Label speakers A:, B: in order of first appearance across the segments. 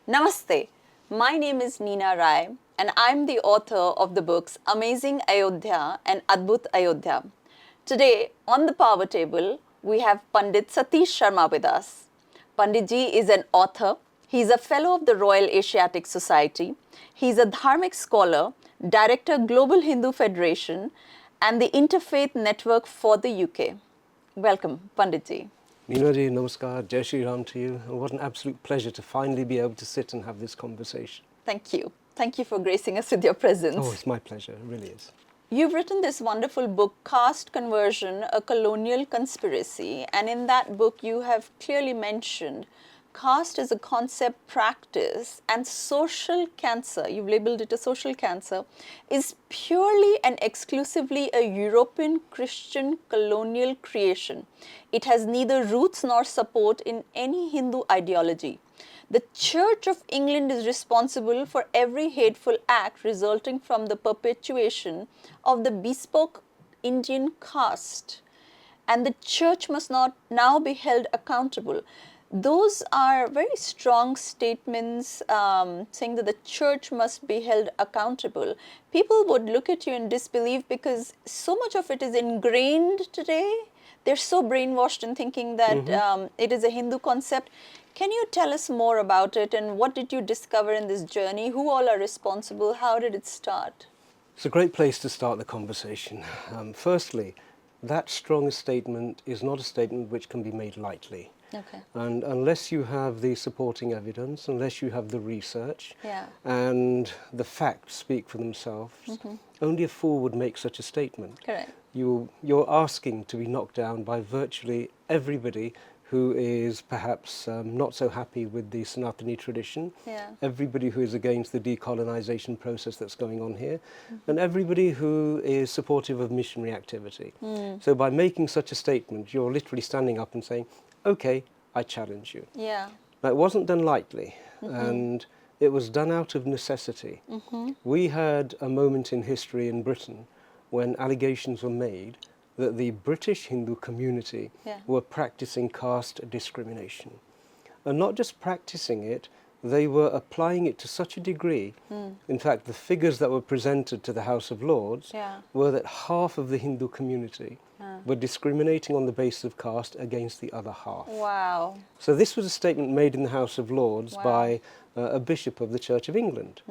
A: Namaste. My name is Neena Rai and I'm the author of the books Amazing Ayodhya and Adbhut Ayodhya. Today on the power table we have Pandit Satish Sharma with us. Panditji is an author. He is a fellow of the Royal Asiatic Society. He is a Dharmic scholar, director Global Hindu Federation and the Interfaith Network for the UK. Welcome, Panditji.
B: Neena ji, namaskar, Jai Shri Ram to you. What an absolute pleasure to finally be able to sit and have this conversation.
A: Thank you. Thank you for gracing us with your presence.
B: Oh, it's my pleasure, it really is.
A: You've written this wonderful book, Caste Conversion, A Colonial Conspiracy, and in that book you have clearly mentioned caste as a concept, practice, and social cancer, you've labeled it a social cancer, is purely and exclusively a European Christian colonial creation. It has neither roots nor support in any Hindu ideology. The Church of England is responsible for every hateful act resulting from the perpetuation of the bespoke Indian caste, and the Church must not now be held accountable. Those are very strong statements saying that the Church must be held accountable. People would look at you in disbelief because so much of it is ingrained today. They're so brainwashed in thinking that it is a Hindu concept. Can you tell us more about it and what did you discover in this journey? Who all are responsible? How did it start?
B: It's a great place to start the conversation. Firstly, that strong statement is not a statement which can be made lightly.
A: Okay.
B: And unless you have the supporting evidence, unless you have the research, and the facts speak for themselves, only a fool would make such a statement.
A: Correct.
B: You're asking to be knocked down by virtually everybody who is perhaps not so happy with the Sanatani tradition, everybody who is against the decolonization process that's going on here, and everybody who is supportive of missionary activity. So by making such a statement, you're literally standing up and saying, okay, I challenge you.
A: Yeah.
B: Now, it wasn't done lightly, and it was done out of necessity. We had a moment in history in Britain when allegations were made that the British Hindu community were practicing caste discrimination. And not just practicing it, they were applying it to such a degree. In fact, the figures that were presented to the House of Lords were that half of the Hindu community were discriminating on the basis of caste against the other half.
A: Wow.
B: So this was a statement made in the House of Lords by a bishop of the Church of England.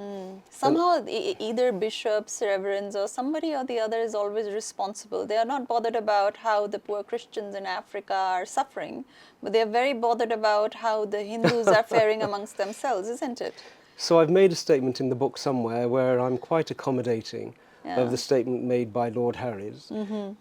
A: Somehow either bishops, reverends or somebody or the other is always responsible. They are not bothered about how the poor Christians in Africa are suffering, but they are very bothered about how the Hindus are faring amongst themselves, isn't it?
B: So I've made a statement in the book somewhere where I'm quite accommodating of the statement made by Lord Harris,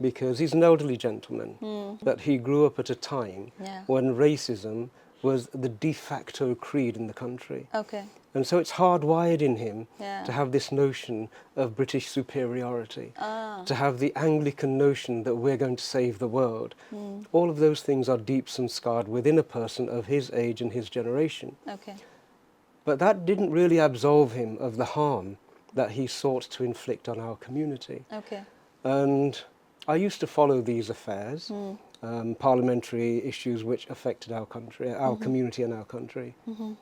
B: because he's an elderly gentleman, that he grew up at a time when racism was the de facto creed in the country.
A: Okay.
B: And so it's hardwired in him to have this notion of British superiority, to have the Anglican notion that we're going to save the world. All of those things are deep and scarred within a person of his age and his generation.
A: Okay.
B: But that didn't really absolve him of the harm that he sought to inflict on our community.
A: Okay.
B: And I used to follow these affairs, parliamentary issues which affected our country, our community and our country,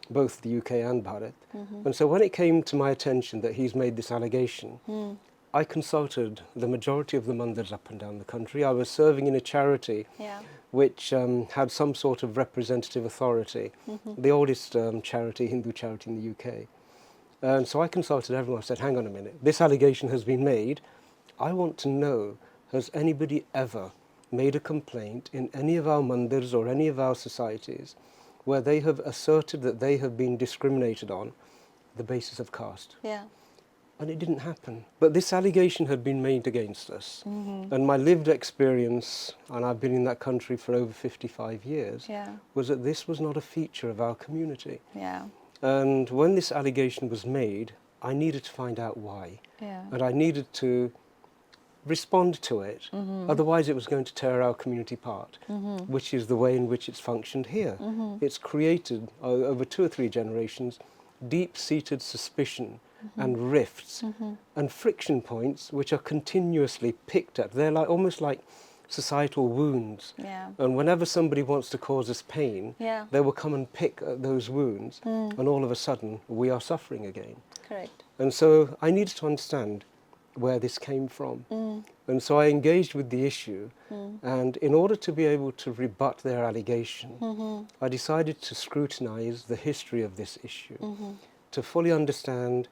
B: both the UK and Bharat. And so when it came to my attention that he's made this allegation, I consulted the majority of the mandirs up and down the country. I was serving in a charity which had some sort of representative authority, the oldest charity, Hindu charity in the UK. And so I consulted everyone. I said, hang on a minute, this allegation has been made. I want to know, has anybody ever made a complaint in any of our mandirs or any of our societies where they have asserted that they have been discriminated on the basis of caste? And it didn't happen. But this allegation had been made against us. And my lived experience, and I've been in that country for over 55 years, was that this was not a feature of our community. And when this allegation was made, I needed to find out why. And I needed to respond to it. Otherwise it was going to tear our community apart, which is the way in which it's functioned here. It's created, over 2 or 3 generations, deep-seated suspicion and rifts and friction points which are continuously picked at. They're like almost like societal wounds.
A: Yeah.
B: And whenever somebody wants to cause us pain,
A: Yeah.
B: they will come and pick at those wounds, and all of a sudden we are suffering again.
A: Correct.
B: And so I needed to understand where this came from. And so I engaged with the issue, and in order to be able to rebut their allegation, I decided to scrutinize the history of this issue, to fully understand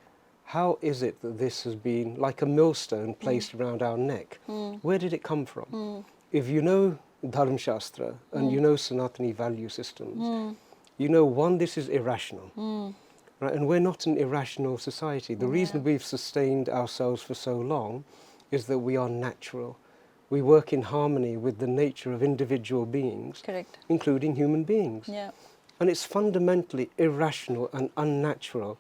B: how is it that this has been like a millstone placed around our neck. Where did it come from? If you know Dharma Shastra and you know Sanatani value systems, you know, one, this is irrational. Right? And we're not an irrational society. The reason we've sustained ourselves for so long is that we are natural. We work in harmony with the nature of individual beings,
A: Correct.
B: including human beings.
A: Yeah.
B: And it's fundamentally irrational and unnatural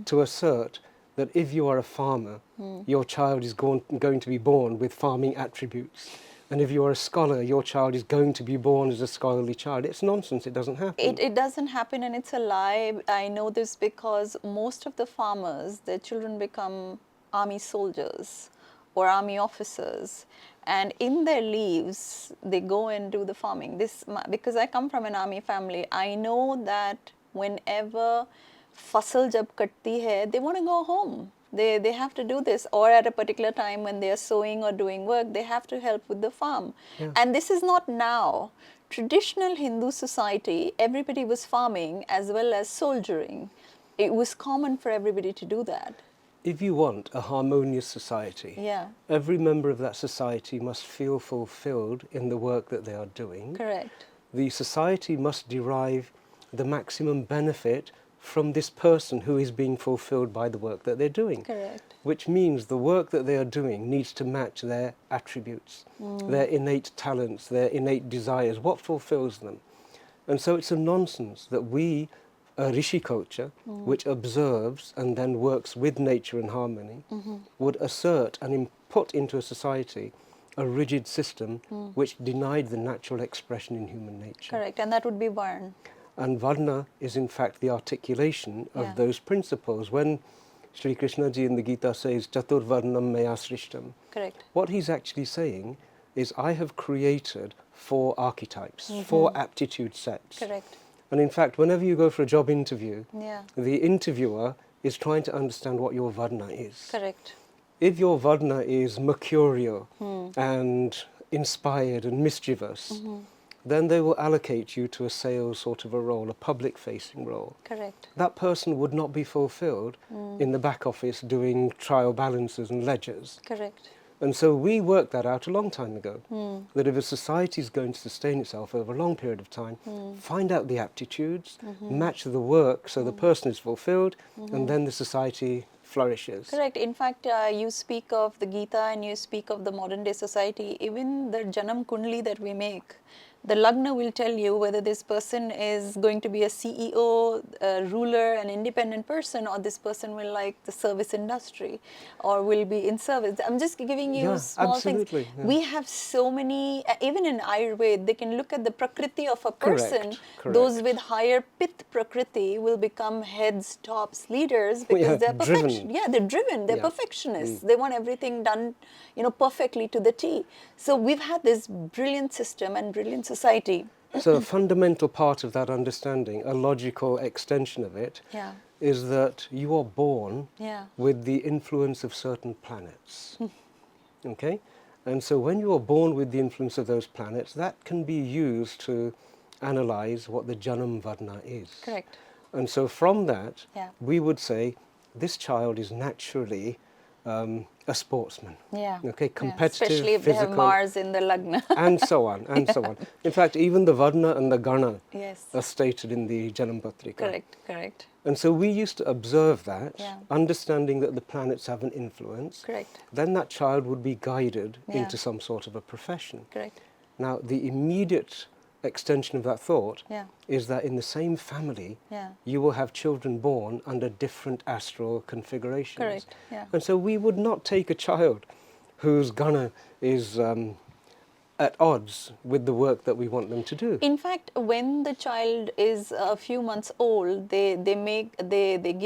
B: to assert that if you are a farmer, your child is going to be born with farming attributes. And if you are a scholar, your child is going to be born as a scholarly child. It's nonsense. It doesn't happen.
A: It doesn't happen, and it's a lie. I know this because most of the farmers, their children become army soldiers or army officers, and in their leaves they go and do the farming. Because I come from an army family, I know that whenever fasal jab katti hai, they want to go home. They have to do this, or at a particular time when they are sowing or doing work, they have to help with the farm.
B: Yeah.
A: And this is not now. Traditional Hindu society, everybody was farming as well as soldiering. It was common for everybody to do that.
B: If you want a harmonious society,
A: Yeah.
B: every member of that society must feel fulfilled in the work that they are doing.
A: Correct.
B: The society must derive the maximum benefit from this person who is being fulfilled by the work that they're doing.
A: Correct.
B: Which means the work that they are doing needs to match their attributes, their innate talents, their innate desires, what fulfills them. And so it's a nonsense that we, a Rishi culture, which observes and then works with nature and harmony, would assert and put into a society a rigid system which denied the natural expression in human nature.
A: Correct. And that would be Varn.
B: And Varna is in fact the articulation of those principles. When Sri Krishna ji in the Gita says, Chatur Varnam Maya Srishtam,
A: Correct.
B: what he's actually saying is, I have created 4 archetypes, 4 aptitude sets.
A: Correct.
B: And in fact, whenever you go for a job interview,
A: Yeah.
B: the interviewer is trying to understand what your Varna is.
A: Correct.
B: If your Varna is mercurial and inspired and mischievous, then they will allocate you to a sales sort of a role, a public-facing role.
A: Correct.
B: That person would not be fulfilled in the back office doing trial balances and ledgers.
A: Correct.
B: And so we worked that out a long time ago, that if a society is going to sustain itself over a long period of time, find out the aptitudes, match the work so the person is fulfilled, and then the society flourishes.
A: Correct. In fact, you speak of the Gita and you speak of the modern day society, even the Janam Kundli that we make, the Lagna will tell you whether this person is going to be a CEO, a ruler, an independent person, or this person will like the service industry or will be in service. I'm just giving you small
B: absolutely,
A: things.
B: yeah.
A: We have so many, even in Ayurveda, they can look at the Prakriti of a person.
B: Correct.
A: Those with higher Pith Prakriti will become heads, tops, leaders because they're
B: driven.
A: Yeah, they're driven, they're perfectionists. They want everything done, perfectly to the T. So we've had this brilliant system and brilliant society.
B: So a fundamental part of that understanding, a logical extension of it,
A: Yeah.
B: is that you are born
A: Yeah.
B: with the influence of certain planets. Okay? And so when you are born with the influence of those planets, that can be used to analyze what the Janam Varna is.
A: Correct.
B: And so from that,
A: Yeah.
B: we would say this child is naturally a sportsman.
A: Yeah.
B: Okay,
A: Yeah.
B: competitive,
A: Especially if
B: physical,
A: they have Mars in the Lagna.
B: and so on, and so on. In fact, even the Varna and the Gana
A: Yes.
B: are stated in the Janam Patrika.
A: Correct, correct.
B: And so we used to observe that,
A: Yeah.
B: understanding that the planets have an influence.
A: Correct.
B: Then that child would be guided
A: Yeah.
B: into some sort of a profession.
A: Correct.
B: Now, the immediate extension of that thought
A: Yeah.
B: is that in the same family,
A: Yeah.
B: you will have children born under different astral configurations.
A: Correct, yeah.
B: And so we would not take a child whose Gana is at odds with the work that we want them to do.
A: In fact, when the child is a few months old, they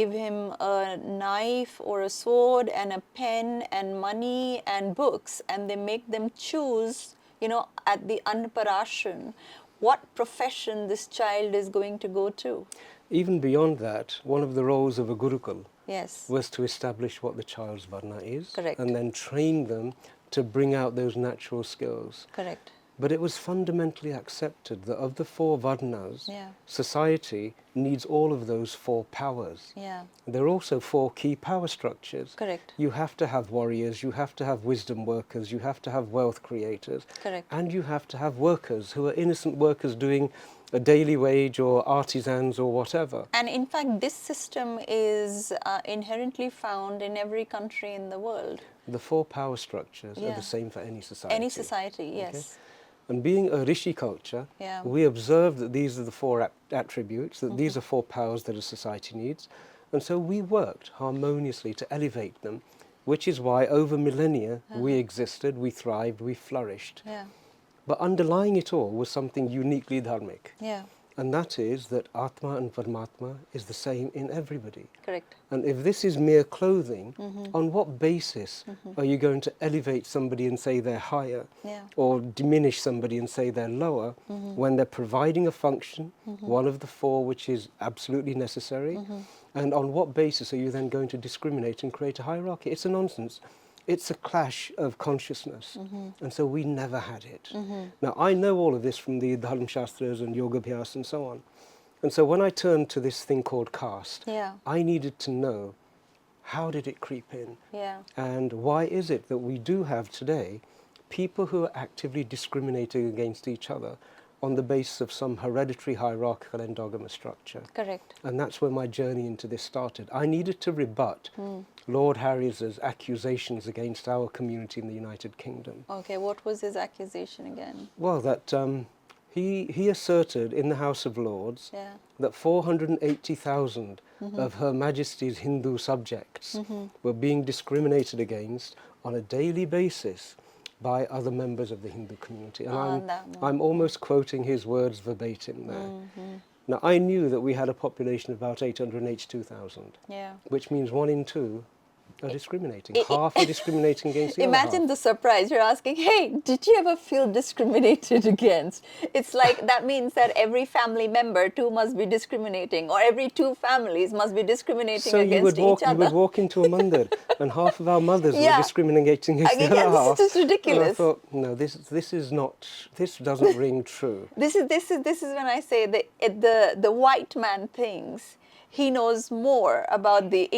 A: give him a knife or a sword and a pen and money and books, and they make them choose at the Anparashan, what profession this child is going to go to.
B: Even beyond that, one of the roles of a gurukul
A: Yes.
B: was to establish what the child's varna is,
A: Correct.
B: and then train them to bring out those natural skills.
A: Correct.
B: But it was fundamentally accepted that of the 4 varnas,
A: Yeah.
B: society needs all of those 4 powers.
A: Yeah.
B: There are also 4 key power structures.
A: Correct.
B: You have to have warriors, you have to have wisdom workers, you have to have wealth creators,
A: Correct.
B: and you have to have workers who are innocent workers doing a daily wage or artisans or whatever.
A: And in fact, this system is inherently found in every country in the world.
B: The 4 power structures are
A: Yeah.
B: the same for any society.
A: Any society, yes.
B: And being a rishi culture,
A: Yeah.
B: we observe that these are the 4 attributes, that these are 4 powers that a society needs. And so we worked harmoniously to elevate them, which is why over millennia we existed, we thrived, we flourished.
A: Yeah.
B: But underlying it all was something uniquely dharmic.
A: Yeah.
B: And that is that Atma and Paramatma is the same in everybody.
A: Correct.
B: And if this is mere clothing, on what basis are you going to elevate somebody and say they're higher,
A: Yeah.
B: or diminish somebody and say they're lower, when they're providing a function, one of the 4 which is absolutely necessary? And on what basis are you then going to discriminate and create a hierarchy? It's a nonsense. It's a clash of consciousness, and so we never had it. Now, I know all of this from the Dharma Shastras and Yoga Bhyas and so on. And so when I turned to this thing called caste,
A: Yeah.
B: I needed to know, how did it creep in?
A: Yeah.
B: And why is it that we do have today people who are actively discriminating against each other on the basis of some hereditary hierarchical endogamous structure?
A: Correct.
B: And that's where my journey into this started. I needed to rebut Lord Harry's accusations against our community in the United Kingdom.
A: Okay, what was his accusation again?
B: Well, that he asserted in the House of Lords
A: Yeah.
B: that 480,000 of Her Majesty's Hindu subjects were being discriminated against on a daily basis by other members of the Hindu community. And I'm almost quoting his words verbatim there. Now, I knew that we had a population of about 882,000,
A: Yeah.
B: which means 1 in 2 are discriminating. Half are discriminating against the
A: Imagine
B: other
A: the surprise. You're asking, hey, did you ever feel discriminated against? It's like that means that every family member too must be discriminating, or every 2 families must be discriminating
B: So
A: against each other.
B: you would walk into a mandir and half of our mothers
A: Yeah.
B: were discriminating against the other half.
A: This is ridiculous.
B: And I thought, no, this is not, this doesn't ring true.
A: This is when I say the white man thinks he knows more about the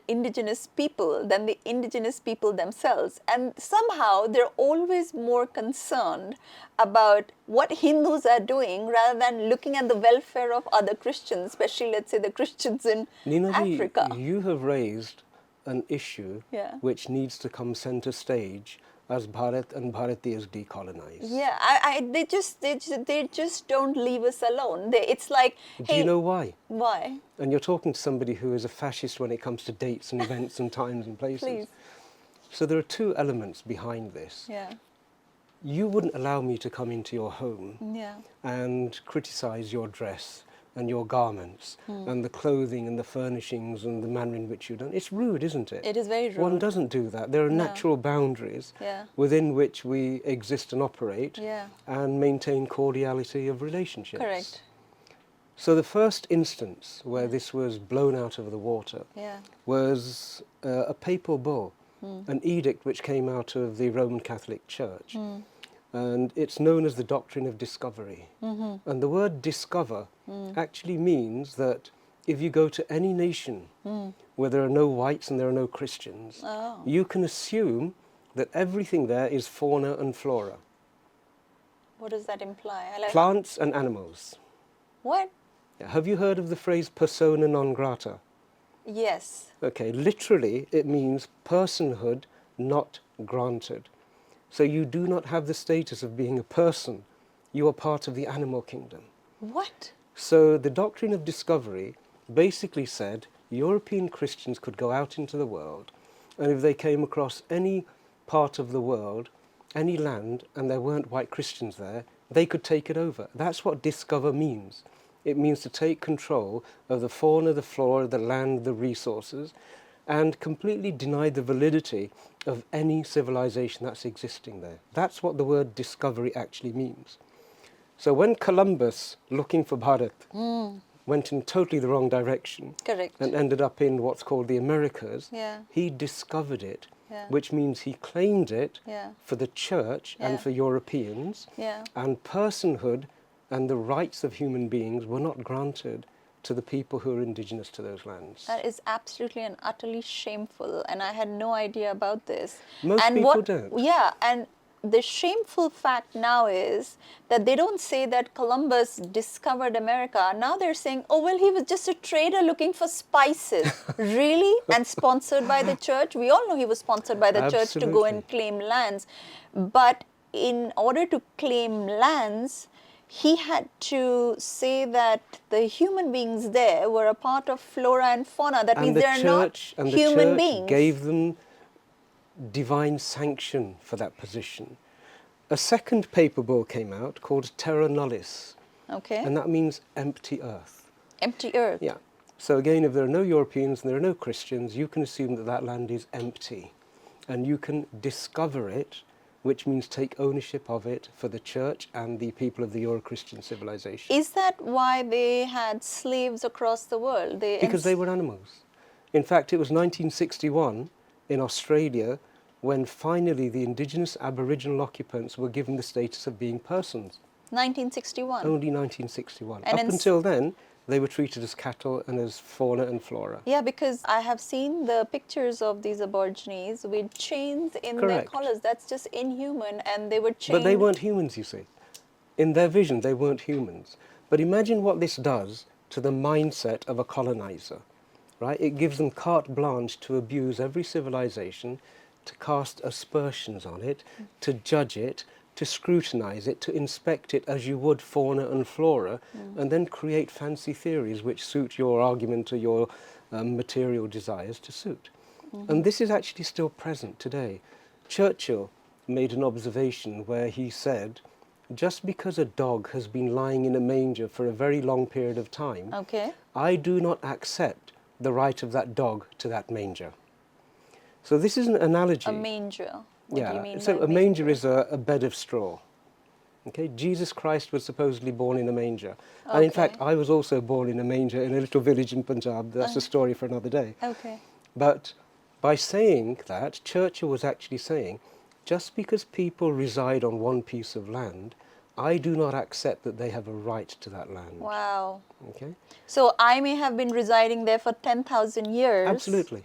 A: indigenous people than the indigenous people themselves. And somehow they're always more concerned about what Hindus are doing rather than looking at the welfare of other Christians, especially, let's say, the Christians in
B: Neena
A: Africa.
B: you have raised an issue
A: Yeah.
B: which needs to come center stage as Bharat and Bharatiyas decolonize.
A: Yeah, they just don't leave us alone. It's like,
B: Do you know why?
A: Why?
B: And you're talking to somebody who is a fascist when it comes to dates and events and times and places.
A: Please.
B: So there are 2 elements behind this.
A: Yeah.
B: You wouldn't allow me to come into your home
A: Yeah.
B: and criticize your dress and your garments and the clothing and the furnishings and the manner in which you've done. It's rude, isn't it?
A: It is very rude.
B: One doesn't do that. There are
A: No.
B: natural boundaries
A: Yeah.
B: within which we exist and operate
A: Yeah.
B: and maintain cordiality of relationships.
A: Correct.
B: So the first instance where this was blown out of the water
A: Yeah.
B: was a papal bull, an edict which came out of the Roman Catholic Church. And it's known as the Doctrine of Discovery. And the word discover actually means that if you go to any nation where there are no whites and there are no Christians, you can assume that everything there is fauna and flora.
A: What does that imply?
B: Plants and animals.
A: What?
B: Have you heard of the phrase persona non grata?
A: Yes.
B: Okay, literally it means personhood not granted. So you do not have the status of being a person. You are part of the animal kingdom.
A: What?
B: So the Doctrine of Discovery basically said European Christians could go out into the world, and if they came across any part of the world, any land, and there weren't white Christians there, they could take it over. That's what discover means. It means to take control of the fauna, the flora, the land, the resources, and completely deny the validity of any civilization that's existing there. That's what the word discovery actually means. So when Columbus, looking for Bharat, went in totally the wrong direction
A: Correct.
B: and ended up in what's called the Americas,
A: Yeah.
B: he discovered it,
A: Yeah.
B: which means he claimed it
A: Yeah.
B: for the church
A: Yeah.
B: and for Europeans,
A: Yeah.
B: and personhood and the rights of human beings were not granted to the people who are indigenous to those lands.
A: That is absolutely and utterly shameful, and I had no idea about this.
B: Most
A: and
B: people
A: what,
B: don't.
A: Yeah, and the shameful fact now is that they don't say that Columbus discovered America. Now they're saying, oh, well, he was just a trader looking for spices. Really? And sponsored by the church? We all know he was sponsored by the church to go and claim lands. But in order to claim lands, he had to say that the human beings there were a part of flora and fauna. That means they're not human beings.
B: Gave them divine sanction for that position. A second paper bull came out called Terra Nullis,
A: Okay.
B: and that means empty earth.
A: Empty earth.
B: Yeah. So again, if there are no Europeans and there are no Christians, you can assume that that land is empty, and you can discover it, which means take ownership of it for the church and the people of the Euro-Christian civilization.
A: Is that why they had slaves across the world?
B: Because they were animals. In fact, it was 1961 in Australia when finally the indigenous Aboriginal occupants were given the status of being persons.
A: 1961?
B: Only 1961.
A: And
B: Up until then, they were treated as cattle and as fauna and flora.
A: Yeah, because I have seen the pictures of these Aborigines with chains in their
B: Correct.
A: collars. That's just inhuman, and they were chained.
B: But they weren't humans, you see. In their vision, they weren't humans. But imagine what this does to the mindset of a colonizer, right? It gives them carte blanche to abuse every civilization, to cast aspersions on it, to judge it, to scrutinize it, to inspect it as you would fauna and flora, and then create fancy theories which suit your argument or your material desires to suit. And this is actually still present today. Churchill made an observation where he said, just because a dog has been lying in a manger for a very long period of time,
A: Okay.
B: I do not accept the right of that dog to that manger. So this is an analogy.
A: A manger. What do you mean
B: so
A: by
B: a manger is a bed of straw. Okay, Jesus Christ was supposedly born in a manger. And in fact, I was also born in a manger in a little village in Punjab. That's a story for another day.
A: Okay.
B: But by saying that, Churchill was actually saying, just because people reside on one piece of land, I do not accept that they have a right to that land.
A: Wow.
B: Okay?
A: So I may have been residing there for 10,000 years.
B: Absolutely.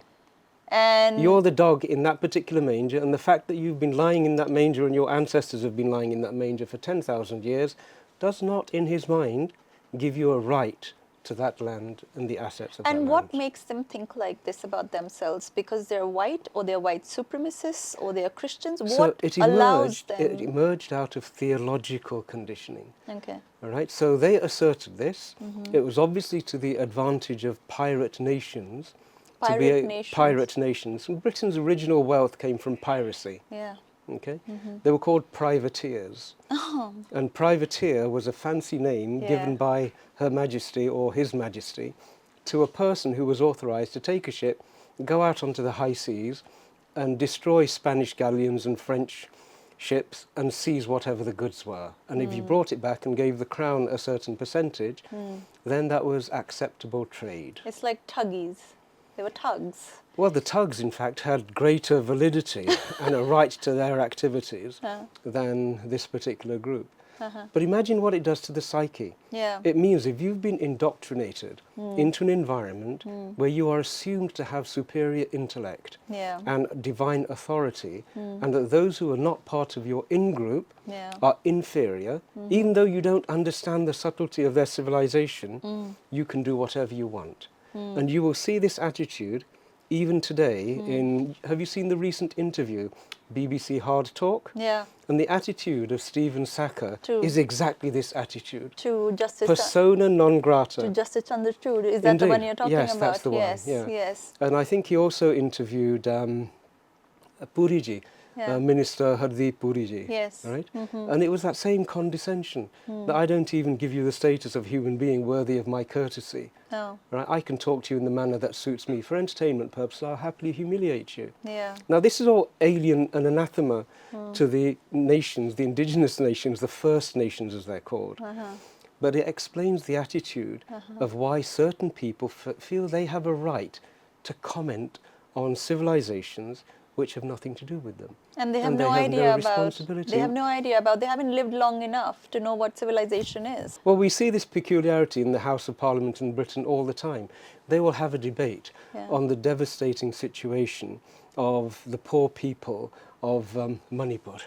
A: And
B: You're the dog in that particular manger, and the fact that you've been lying in that manger and your ancestors have been lying in that manger for 10,000 years does not, in his mind, give you a right to that land and the assets of that land.
A: And what makes them think like this about themselves? Because they're white, or they're white supremacists, or they're Christians? What allows them?
B: It emerged out of theological conditioning.
A: Okay.
B: All right, so they asserted this. It was obviously to the advantage of pirate nations. Pirate nations. And Britain's original wealth came from piracy.
A: Yeah.
B: Okay? They were called privateers. And privateer was a fancy name given by Her Majesty or His Majesty to a person who was authorized to take a ship, go out onto the high seas and destroy Spanish galleons and French ships and seize whatever the goods were. And if you brought it back and gave the crown a certain percentage, then that was acceptable trade.
A: It's like tuggies. They were tugs.
B: Well, the tugs, in fact, had greater validity and a right to their activities than this particular group. But imagine what it does to the psyche.
A: Yeah.
B: It means if you've been indoctrinated into an environment where you are assumed to have superior intellect and divine authority, and that those who are not part of your in-group are inferior, even though you don't understand the subtlety of their civilization, you can do whatever you want. And you will see this attitude even today in, have you seen the recent interview, BBC Hard Talk?
A: Yeah.
B: And the attitude of Stephen Saka is exactly this attitude.
A: To Justice
B: Persona non grata.
A: To Justice Chandrachud. Is that the one you're talking about?
B: Yes, that's the one.
A: Yes,
B: Yeah.
A: yes.
B: And I think he also interviewed Puriji,
A: Yeah.
B: Minister Hardeep Puriji.
A: Yes.
B: Right? And it was that same condescension that I don't even give you the status of human being worthy of my courtesy.
A: Oh.
B: Right? I can talk to you in the manner that suits me. For entertainment purposes, I'll happily humiliate you.
A: Yeah.
B: Now, this is all alien and anathema to the nations, the indigenous nations, the First Nations as they're called. But it explains the attitude of why certain people feel they have a right to comment on civilizations which have nothing to do with them.
A: And they have
B: they
A: no
B: have
A: idea about.
B: responsibility.
A: They have no idea about. They haven't lived long enough to know what civilization is.
B: Well, we see this peculiarity in the House of Parliament in Britain all the time. They will have a debate on the devastating situation of the poor people of Manipur.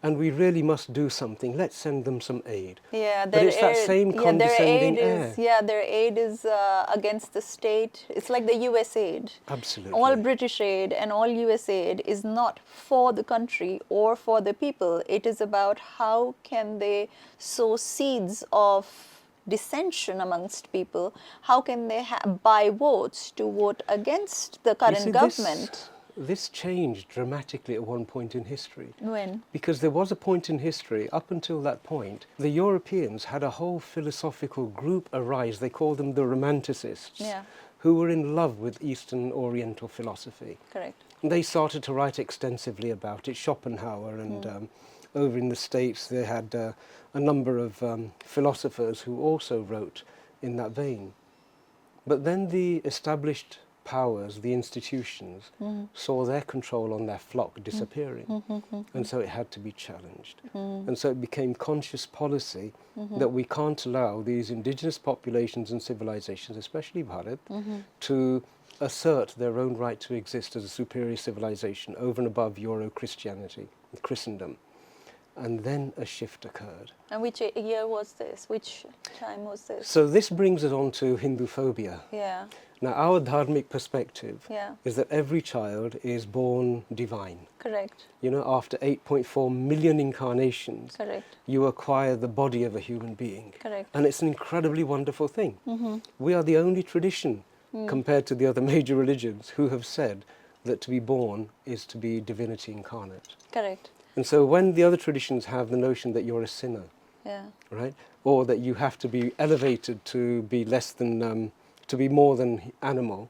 B: And we really must do something. Let's send them some aid.
A: Yeah,
B: but it's that same condescending air.
A: Their aid is against the state. It's like the US aid.
B: Absolutely.
A: All British aid and all US aid is not for the country or for the people. It is about how can they sow seeds of dissension amongst people. How can they buy votes to vote against the current government?
B: This changed dramatically at one point in history.
A: When?
B: Because there was a point in history, up until that point, the Europeans had a whole philosophical group arise. They called them the Romanticists, who were in love with Eastern Oriental philosophy.
A: Correct.
B: And they started to write extensively about it. Schopenhauer and over in the States they had a number of philosophers who also wrote in that vein. But then the established powers, the institutions, saw their control on their flock disappearing. And so it had to be challenged. And so it became conscious policy that we can't allow these indigenous populations and civilizations, especially Bharat, to assert their own right to exist as a superior civilization over and above Euro-Christianity, Christendom. And then a shift occurred.
A: And which year was this? Which time was this?
B: So this brings us on to Hinduphobia.
A: Yeah.
B: Now, our Dharmic perspective
A: Yeah.
B: is that every child is born divine.
A: Correct.
B: You know, after 8.4 million incarnations,
A: Correct.
B: you acquire the body of a human being.
A: Correct.
B: And it's an incredibly wonderful thing. We are the only tradition, compared to the other major religions, who have said that to be born is to be divinity incarnate.
A: Correct.
B: And so when the other traditions have the notion that you're a sinner,
A: Yeah.
B: right, or that you have to be elevated to be less than, to be more than animal,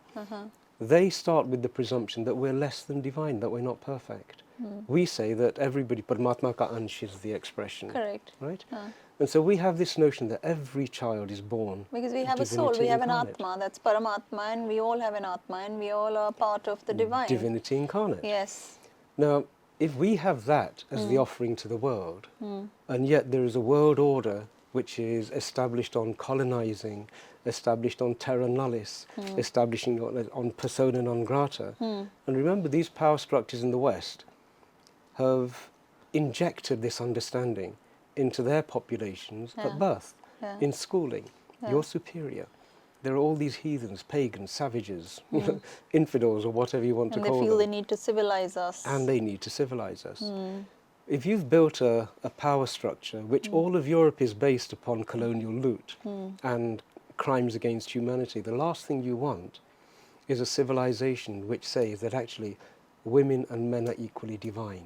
B: they start with the presumption that we're less than divine, that we're not perfect. We say that everybody, Paramatma ka ansh is the expression.
A: Correct.
B: Right? And so we have this notion that every child is born
A: Because we have a soul, we have an Atma, that's Paramatma, and we all have an Atma, and we all are part of the divine.
B: Divinity incarnate.
A: Yes.
B: Now, if we have that as the offering to the world, and yet there is a world order which is established on colonizing, established on terra nullis, establishing on persona non grata. And remember, these power structures in the West have injected this understanding into their populations at birth, in schooling. You're superior. There are all these heathens, pagans, savages, infidels, or whatever you want to call them.
A: And they feel they need to civilize us.
B: And they need to civilize us. If you've built a power structure, which all of Europe is based upon colonial loot and crimes against humanity, the last thing you want is a civilization which says that actually women and men are equally divine,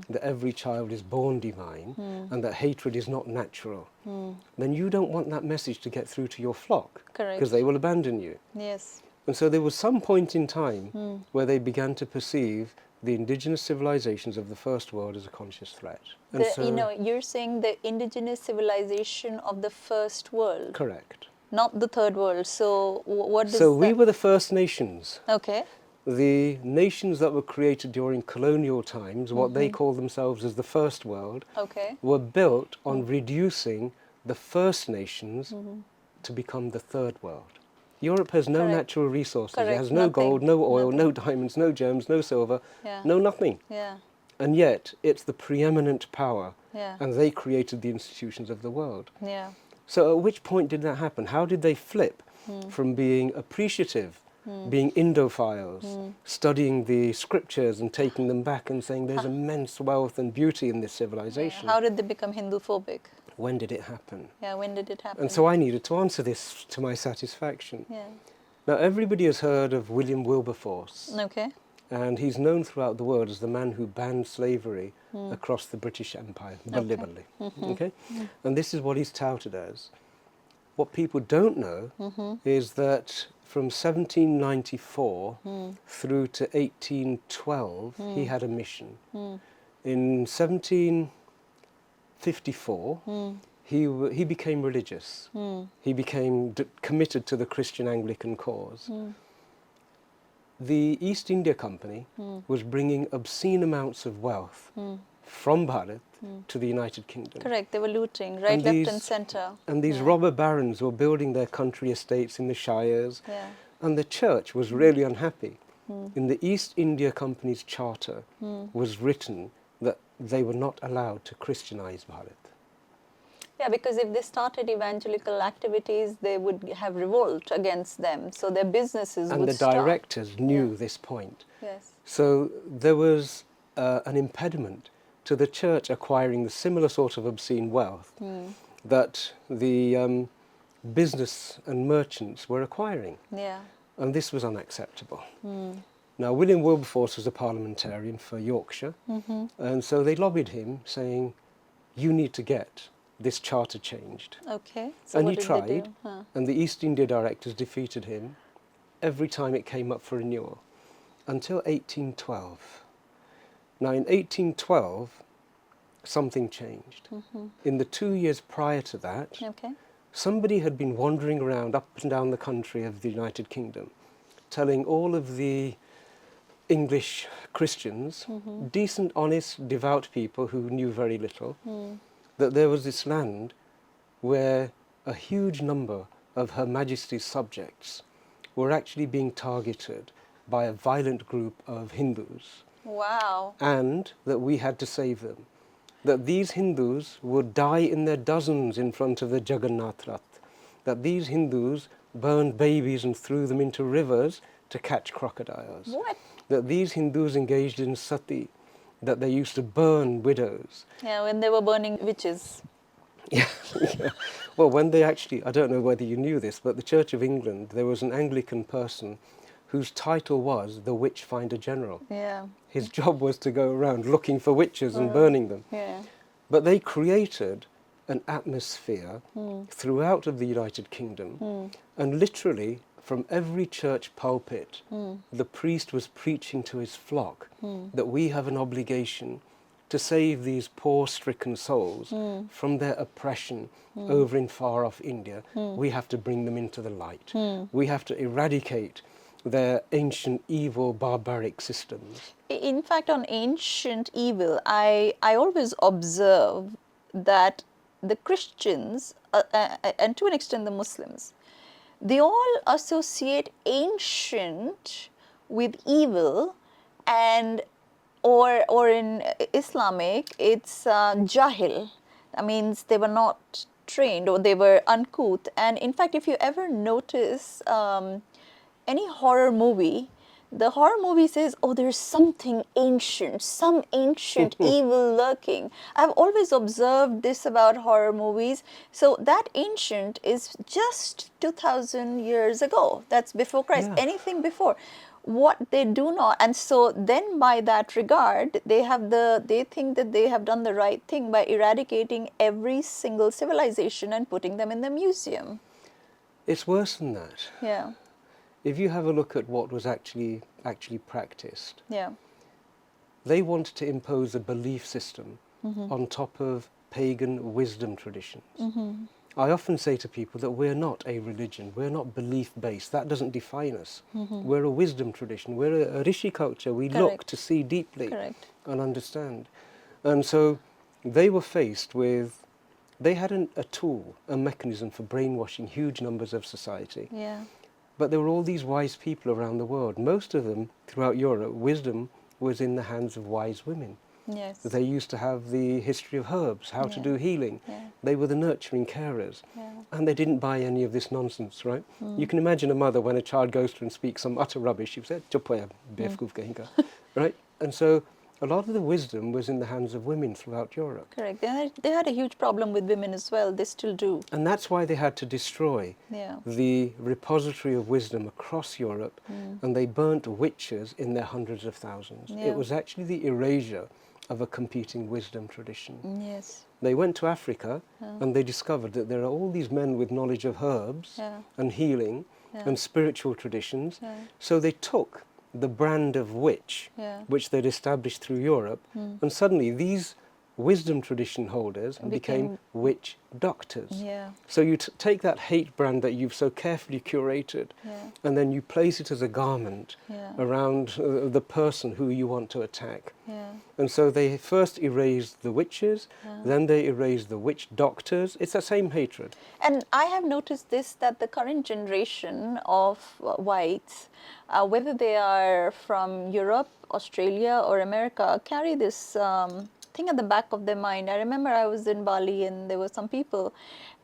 B: that every child is born divine, and that hatred is not natural. Then you don't want that message to get through to your flock, because they will abandon you.
A: Yes.
B: And so there was some point in time where they began to perceive the indigenous civilizations of the first world as a conscious threat. And so,
A: you know, you're saying the indigenous civilization of the first world.
B: Correct.
A: Not the third world. So what does
B: So we
A: that...
B: were the First Nations.
A: Okay.
B: The nations that were created during colonial times, what they call themselves as the First World, were built on reducing the First Nations to become the Third World. Europe has no natural resources. It has no gold, no oil, no diamonds, no gems, no silver, no nothing.
A: Yeah.
B: And yet it's the preeminent power,
A: Yeah.
B: and they created the institutions of the world.
A: Yeah.
B: So at which point did that happen? How did they flip from being appreciative, being Indophiles, studying the scriptures and taking them back and saying there's immense wealth and beauty in this civilization?
A: How did they become Hinduphobic?
B: When did it happen?
A: Yeah, when did it happen?
B: And so I needed to answer this to my satisfaction.
A: Yeah.
B: Now everybody has heard of William Wilberforce.
A: Okay.
B: And he's known throughout the world as the man who banned slavery across the British Empire. Balli balli. Okay? And this is what he's touted as. What people don't know is that from 1794 through to 1812, he had a mission. In 1754, he became religious. He became committed to the Christian Anglican cause. The East India Company was bringing obscene amounts of wealth from Bharat to the United Kingdom.
A: Correct, they were looting right, left and center.
B: And these robber barons were building their country estates in the shires.
A: Yeah.
B: And the church was really unhappy. In the East India Company's charter was written that they were not allowed to Christianize Bharat.
A: Yeah, because if they started evangelical activities, they would have revolt against them. So their businesses
B: And
A: would
B: the
A: stop.
B: directors knew this point.
A: Yes.
B: So there was an impediment to the church acquiring the similar sort of obscene wealth that the business and merchants were acquiring.
A: Yeah.
B: And this was unacceptable. Now, William Wilberforce was a parliamentarian for Yorkshire, and so they lobbied him, saying, you need to get this charter changed.
A: Okay. So
B: And
A: what
B: he
A: did
B: tried,
A: they do?
B: and the East India directors defeated him every time it came up for renewal, until 1812. Now, in 1812, something changed. In the 2 years prior to that,
A: Okay.
B: somebody had been wandering around up and down the country of the United Kingdom, telling all of the English Christians, decent, honest, devout people who knew very little, that there was this land where a huge number of Her Majesty's subjects were actually being targeted by a violent group of Hindus,
A: Wow.
B: and that we had to save them. That these Hindus would die in their dozens in front of the Jagannath Rath, that these Hindus burned babies and threw them into rivers to catch crocodiles.
A: What?
B: That these Hindus engaged in sati, that they used to burn widows.
A: Yeah, when they were burning witches.
B: Yeah. Well, when they actually, I don't know whether you knew this, but the Church of England, there was an Anglican person whose title was the Witch Finder General.
A: Yeah.
B: His job was to go around looking for witches and burning them.
A: Yeah.
B: But they created an atmosphere throughout of the United Kingdom, and literally from every church pulpit, the priest was preaching to his flock that we have an obligation to save these poor stricken souls from their oppression over in far off India. We have to bring them into the light. We have to eradicate their ancient evil barbaric systems.
A: In fact, on ancient evil, I always observe that the Christians, and to an extent the Muslims, they all associate ancient with evil, and or in Islamic, it's jahil. That means they were not trained or they were uncouth. And in fact, if you ever notice any horror movie, the horror movie says, oh, there's something ancient, some ancient evil lurking. I've always observed this about horror movies. So that ancient is just 2,000 years ago. That's before Christ.
B: Yeah.
A: Anything before. What they do not, and so then by that regard, they think that they have done the right thing by eradicating every single civilization and putting them in the museum.
B: It's worse than that.
A: Yeah.
B: If you have a look at what was actually practiced,
A: Yeah.
B: they wanted to impose a belief system on top of pagan wisdom traditions. I often say to people that we're not a religion, we're not belief-based, that doesn't define us. We're a wisdom tradition, we're a rishi culture, we look
A: Correct.
B: to see deeply
A: Correct.
B: and understand. And so they were faced with, they had a tool, a mechanism for brainwashing huge numbers of society.
A: Yeah.
B: But there were all these wise people around the world. Most of them, throughout Europe, wisdom was in the hands of wise women.
A: Yes.
B: They used to have the history of herbs, how to
A: Yeah.
B: do healing.
A: Yeah.
B: They were the nurturing carers.
A: Yeah.
B: And they didn't buy any of this nonsense, right? You can imagine a mother when a child goes to her and speaks some utter rubbish, she said, "Chup hoya, bevkoof kahinka," right? And so a lot of the wisdom was in the hands of women throughout Europe.
A: Correct. They had a huge problem with women as well. They still do.
B: And that's why they had to destroy
A: Yeah.
B: the repository of wisdom across Europe, and they burnt witches in their hundreds of thousands.
A: Yeah.
B: It was actually the erasure of a competing wisdom tradition.
A: Yes.
B: They went to Africa and they discovered that there are all these men with knowledge of herbs
A: Yeah.
B: and healing
A: Yeah.
B: and spiritual traditions.
A: Yeah.
B: So they took the brand of witch,
A: Yeah.
B: which they'd established through Europe, and suddenly these wisdom tradition holders became witch doctors.
A: Yeah.
B: So you take that hate brand that you've so carefully curated,
A: Yeah.
B: and then you place it as a garment
A: Yeah.
B: around the person who you want to attack.
A: Yeah.
B: And so they first erased the witches, then they erased the witch doctors. It's the same hatred.
A: And I have noticed this, that the current generation of whites, whether they are from Europe, Australia, or America, carry this thing at the back of their mind. I remember I was in Bali and there were some people,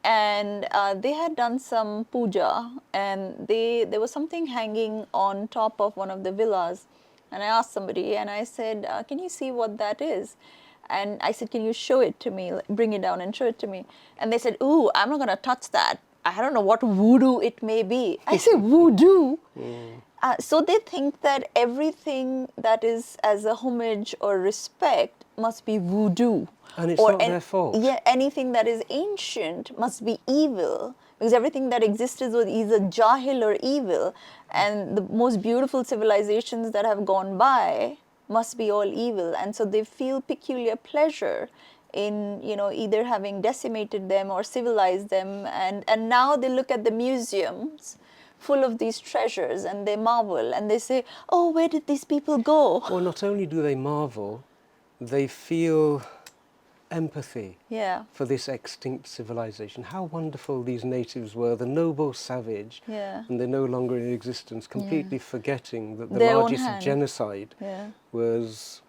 A: and they had done some puja, and there was something hanging on top of one of the villas. And I asked somebody, and I said, can you see what that is? And I said, can you show it to me, bring it down and show it to me? And they said, ooh, I'm not going to touch that. I don't know what voodoo it may be. I said, voodoo? So they think that everything that is as a homage or respect must be voodoo.
B: And it's not their fault.
A: Yeah, anything that is ancient must be evil, because everything that existed was either jahil or evil, and the most beautiful civilizations that have gone by must be all evil. And so they feel peculiar pleasure in, either having decimated them or civilized them, and now they look at the museums full of these treasures and they marvel and they say, oh, where did these people go?
B: Well, not only do they marvel, they feel empathy
A: Yeah.
B: for this extinct civilization. How wonderful these natives were, the noble savage,
A: Yeah.
B: and they're no longer in existence, completely forgetting that the
A: Their own
B: largest
A: hand.
B: genocide
A: Yeah.
B: was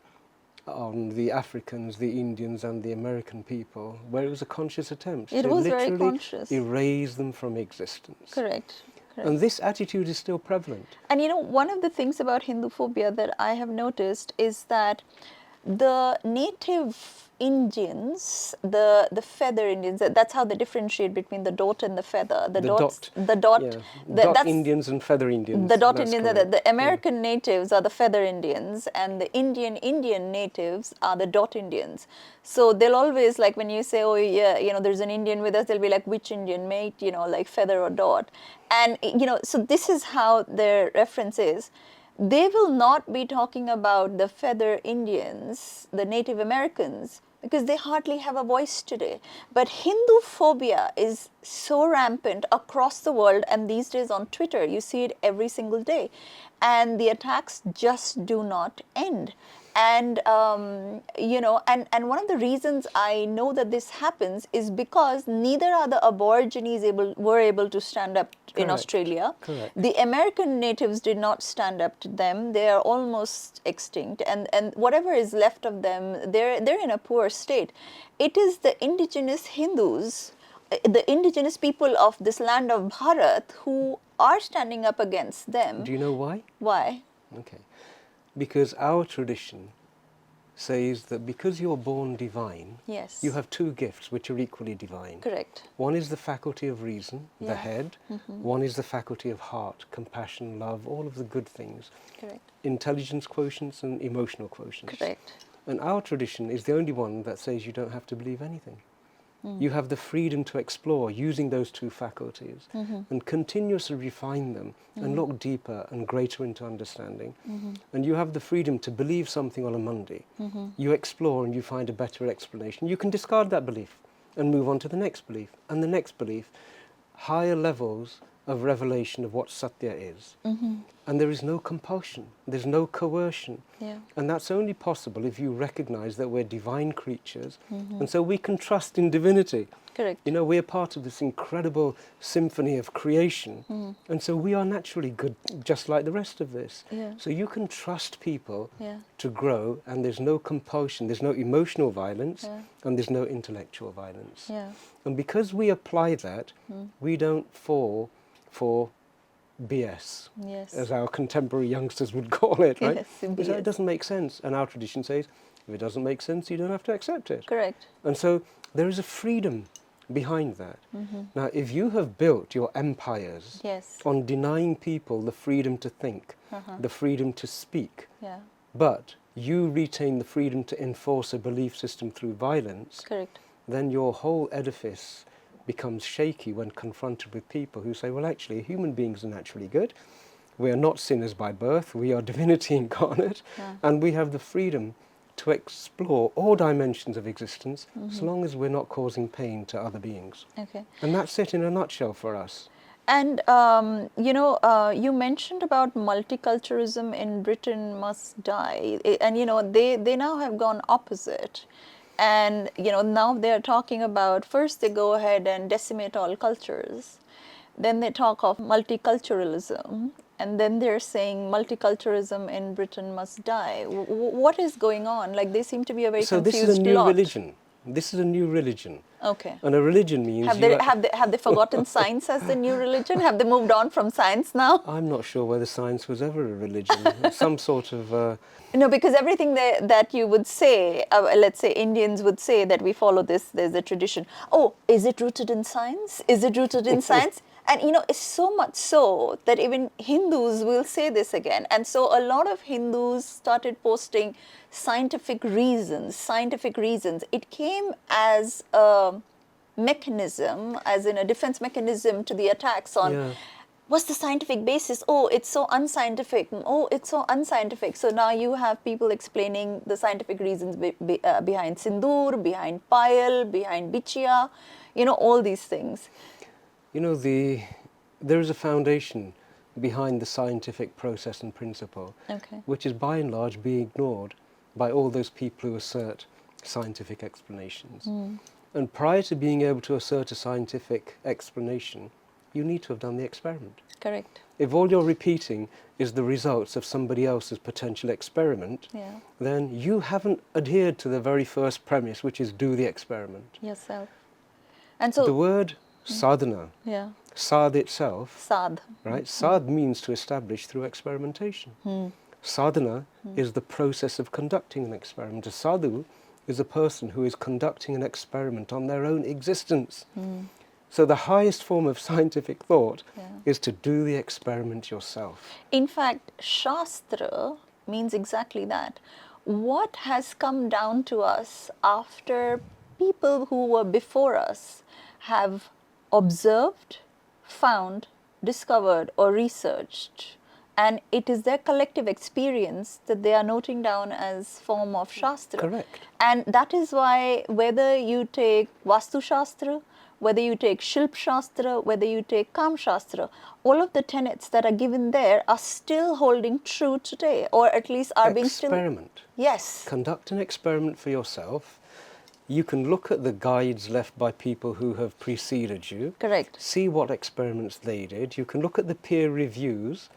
B: on the Africans, the Indians, and the American people, where it was a conscious attempt
A: It
B: to
A: was very
B: literally
A: conscious.
B: erase them from existence.
A: Correct.
B: And this attitude is still prevalent.
A: And one of the things about Hinduphobia that I have noticed is that the native Indians, the feather Indians, that's how they differentiate between the dot and the feather. The dot,
B: yeah. Dot
A: that's
B: Indians and feather Indians.
A: the dot
B: That's
A: Indians.
B: correct.
A: The American natives are the feather Indians, and the Indian natives are the dot Indians. So they'll always, like when you say, oh yeah, there's an Indian with us, they'll be like, which Indian, mate? Like feather or dot. And so this is how their reference is. They will not be talking about the feather Indians, the Native Americans, because they hardly have a voice today. But Hinduphobia is so rampant across the world, and these days on Twitter, you see it every single day. And the attacks just do not end. And, and one of the reasons I know that this happens is because neither are the Aborigines were able to stand up in
B: Correct.
A: Australia.
B: Correct.
A: The American natives did not stand up to them. They are almost extinct. And whatever is left of them, they're in a poor state. It is the indigenous Hindus, the indigenous people of this land of Bharat, who are standing up against them.
B: Do you know why?
A: Why?
B: Okay. Because our tradition says that because you're born divine,
A: Yes.
B: you have two gifts which are equally divine.
A: Correct.
B: One is the faculty of reason,
A: Yeah.
B: the head. One is the faculty of heart, compassion, love, all of the good things.
A: Correct.
B: Intelligence quotients and emotional quotients.
A: Correct.
B: And our tradition is the only one that says you don't have to believe anything. You have the freedom to explore using those two faculties and continuously refine them and look deeper and greater into understanding. And you have the freedom to believe something on a Monday. You explore and you find a better explanation. You can discard that belief and move on to the next belief and the next belief. Higher levels of revelation of what Satya is. And there is no compulsion, there's no coercion.
A: Yeah.
B: And that's only possible if you recognize that we're divine creatures. And so we can trust in divinity.
A: Correct.
B: We're part of this incredible symphony of creation. And so we are naturally good, just like the rest of this.
A: Yeah.
B: So you can trust people
A: Yeah.
B: to grow, and there's no compulsion, there's no emotional violence,
A: Yeah.
B: and there's no intellectual violence.
A: Yeah.
B: And because we apply that, we don't fall for BS,
A: Yes.
B: as our contemporary youngsters would call it, right?
A: Yes,
B: Because it
A: BS.
B: doesn't make sense. And our tradition says, if it doesn't make sense, you don't have to accept it.
A: Correct.
B: And so there is a freedom behind that. Now, if you have built your empires
A: Yes.
B: on denying people the freedom to think, the freedom to speak,
A: Yeah.
B: but you retain the freedom to enforce a belief system through violence,
A: Correct.
B: then your whole edifice becomes shaky when confronted with people who say, well, actually, human beings are naturally good. We are not sinners by birth. We are divinity incarnate. And we have the freedom to explore all dimensions of existence so long as we're not causing pain to other beings.
A: Okay.
B: And that's it in a nutshell for us.
A: And, you mentioned about multiculturalism in Britain must die. And, they now have gone opposite. And, now they're talking about, first they go ahead and decimate all cultures. Then they talk of multiculturalism. And then they're saying multiculturalism in Britain must die. What is going on? Like, they seem to be a very
B: So
A: confused
B: this is a new
A: lot.
B: religion. This is a new religion.
A: Okay.
B: And a religion means
A: Have they forgotten science as the new religion? Have they moved on from science now?
B: I'm not sure whether science was ever a religion. Some sort of...
A: No, because everything that you would say, let's say Indians would say that we follow this, there's a tradition. Oh, is it rooted in science? Is it rooted in science? And, it's so much so that even Hindus will say this again. And so a lot of Hindus started posting scientific reasons. It came as a mechanism, as in a defense mechanism to the attacks on what's the scientific basis? Oh, it's so unscientific. Oh, it's so unscientific. So now you have people explaining the scientific reasons behind Sindoor, behind Payal, behind Bichya, all these things.
B: There is a foundation behind the scientific process and principle, which is by and large being ignored by all those people who assert scientific explanations. And prior to being able to assert a scientific explanation, you need to have done the experiment.
A: Correct.
B: If all you're repeating is the results of somebody else's potential experiment, then you haven't adhered to the very first premise, which is do the experiment.
A: Yourself. And so
B: the word sadhana, sad itself,
A: sad,
B: right? Sad means to establish through experimentation. Sadhana is the process of conducting an experiment. A sadhu is a person who is conducting an experiment on their own existence. So the highest form of scientific thought is to do the experiment yourself.
A: In fact, Shastra means exactly that. What has come down to us after people who were before us have observed, found, discovered, or researched, and it is their collective experience that they are noting down as form of Shastra.
B: Correct.
A: And that is why whether you take Vastu Shastra, whether you take Shilp Shastra, whether you take Kam Shastra, all of the tenets that are given there are still holding true today, or at least are being still...
B: Experiment.
A: Yes.
B: Conduct an experiment for yourself. You can look at the guides left by people who have preceded you.
A: Correct.
B: See what experiments they did. You can look at the peer reviews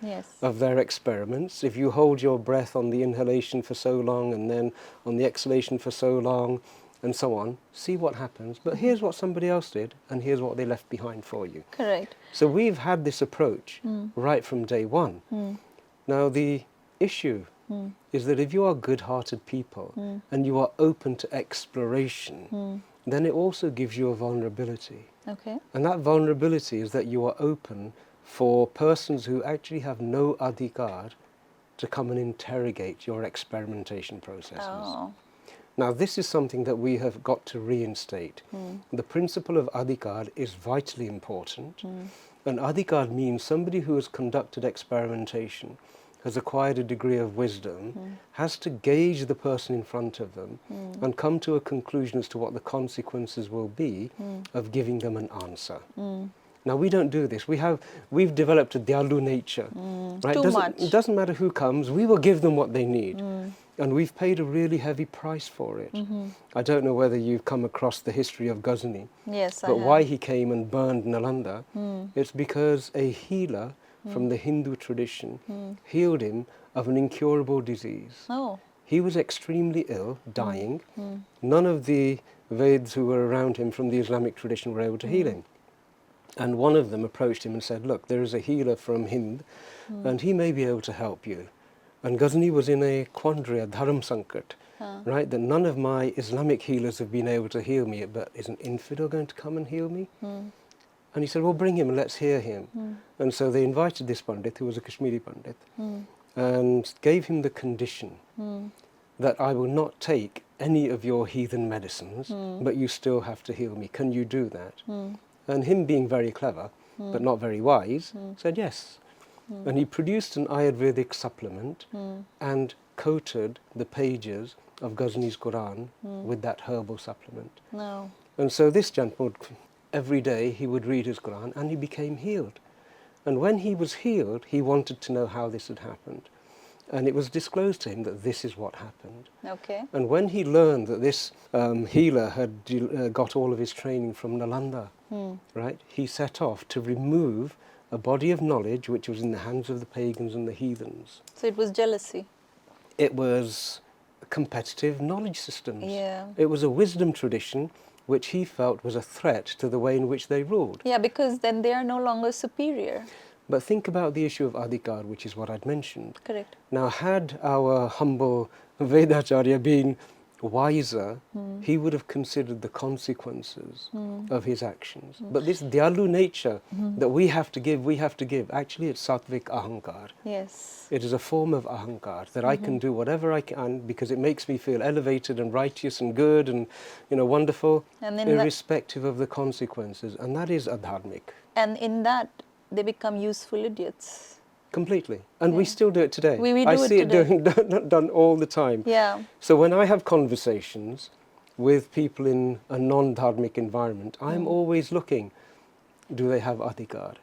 B: of their experiments. If you hold your breath on the inhalation for so long and then on the exhalation for so long and so on, see what happens. But here's what somebody else did and here's what they left behind for you.
A: Correct.
B: So we've had this approach right from day one. Now the issue is that if you are good-hearted people and you are open to exploration, then it also gives you a vulnerability.
A: Okay.
B: And that vulnerability is that you are open for persons who actually have no adhikar to come and interrogate your experimentation processes.
A: Oh.
B: Now this is something that we have got to reinstate. The principle of adhikar is vitally important. And adhikar means somebody who has conducted experimentation, has acquired a degree of wisdom, has to gauge the person in front of them and come to a conclusion as to what the consequences will be of giving them an answer. Now we don't do this. We've developed a Dyalu nature. Right? It doesn't matter who comes, we will give them what they need. And we've paid a really heavy price for it. I don't know whether you've come across the history of Ghazni.
A: Yes,
B: but why he came and burned Nalanda, it's because a healer from the Hindu tradition healed him of an incurable disease.
A: Oh.
B: He was extremely ill, dying. None of the Veds who were around him from the Islamic tradition were able to heal him. And one of them approached him and said, look, there is a healer from Hind, and he may be able to help you. And Ghazni was in a quandary, a dharm sankat, right? That none of my Islamic healers have been able to heal me, but is an infidel going to come and heal me? And he said, well, bring him and let's hear him. And so they invited this Pandit, who was a Kashmiri Pandit, and gave him the condition that I will not take any of your heathen medicines, but you still have to heal me. Can you do that? And him being very clever, but not very wise, said yes. And he produced an Ayurvedic supplement and coated the pages of Ghazni's Quran with that herbal supplement.
A: No.
B: And so this gentleman, every day he would read his Quran and he became healed. And when he was healed, he wanted to know how this had happened. And it was disclosed to him that this is what happened.
A: Okay.
B: And when he learned that this healer had got all of his training from Nalanda, right, he set off to remove a body of knowledge which was in the hands of the pagans and the heathens.
A: So it was jealousy.
B: It was competitive knowledge systems.
A: Yeah.
B: It was a wisdom tradition which he felt was a threat to the way in which they ruled.
A: Yeah, because then they are no longer superior.
B: But think about the issue of Adhikar, which is what I'd mentioned.
A: Correct.
B: Now, had our humble Vedacharya been wiser, he would have considered the consequences of his actions. But this Dyalu nature that we have to give, actually it's Sattvic Ahankar.
A: Yes.
B: It is a form of Ahankar, that I can do whatever I can because it makes me feel elevated and righteous and good and, wonderful,
A: And then
B: irrespective of the consequences. And that is Dharmic.
A: And in that, they become useful idiots.
B: Completely. And we still do it today.
A: We
B: I
A: do it
B: see it
A: today.
B: done all the time.
A: Yeah.
B: So when I have conversations with people in a non-dharmic environment, I'm always looking, do they have Adhikar?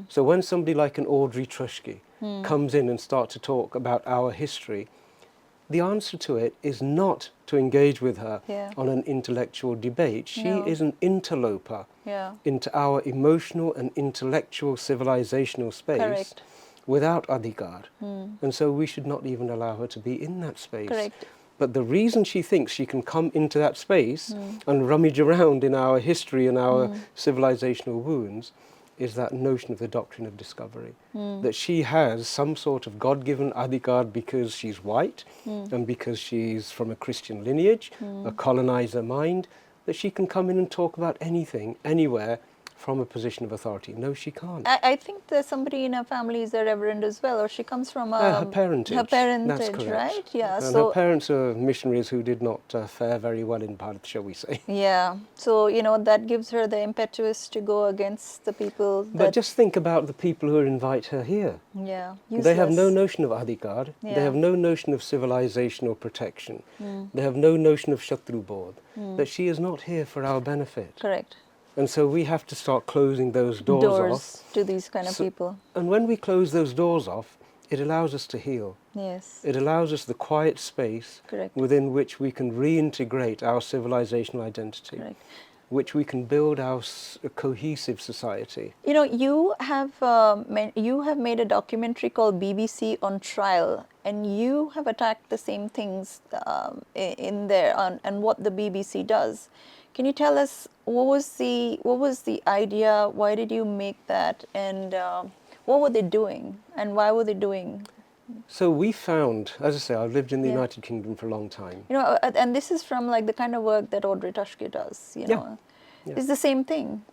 B: So when somebody like an Audrey Trushki comes in and starts to talk about our history, the answer to it is not to engage with her on an intellectual debate. She is an interloper into our emotional and intellectual civilizational space.
A: Correct.
B: Without Adhikar. And so we should not even allow her to be in that space.
A: Correct.
B: But the reason she thinks she can come into that space and rummage around in our history and our civilizational wounds is that notion of the doctrine of discovery. That she has some sort of God-given Adhikar because she's white and because she's from a Christian lineage, a colonizer mind, that she can come in and talk about anything, anywhere, from a position of authority. No, she can't.
A: I think there's somebody in her family is a reverend as well, or she comes from
B: her parentage.
A: Her parentage,
B: that's correct.
A: right? Yeah.
B: And
A: so
B: her parents are missionaries who did not fare very well in Bharat, shall we say.
A: yeah. So that gives her the impetus to go against the people.
B: But just think about the people who invite her here.
A: Yeah.
B: They have no
A: useless.
B: notion of Adhikar.
A: Yeah.
B: They have no notion of civilizational protection. They have no notion of Shatru Bodh. That she is not here for our benefit.
A: Correct.
B: And so we have to start closing those doors off.
A: To these kind of people.
B: And when we close those doors off, it allows us to heal.
A: Yes.
B: It allows us the quiet space
A: Correct.
B: within which we can reintegrate our civilizational identity,
A: Correct.
B: which we can build our cohesive society.
A: You have made a documentary called BBC on Trial, and you have attacked the same things in there and what the BBC does. Can you tell us what was the idea? Why did you make that? And what were they doing? And why were they doing?
B: So we found, as I say, I've lived in the United Kingdom for a long time.
A: And this is from like the kind of work that Audrey Trushki does.
B: Yeah.
A: It's the same thing.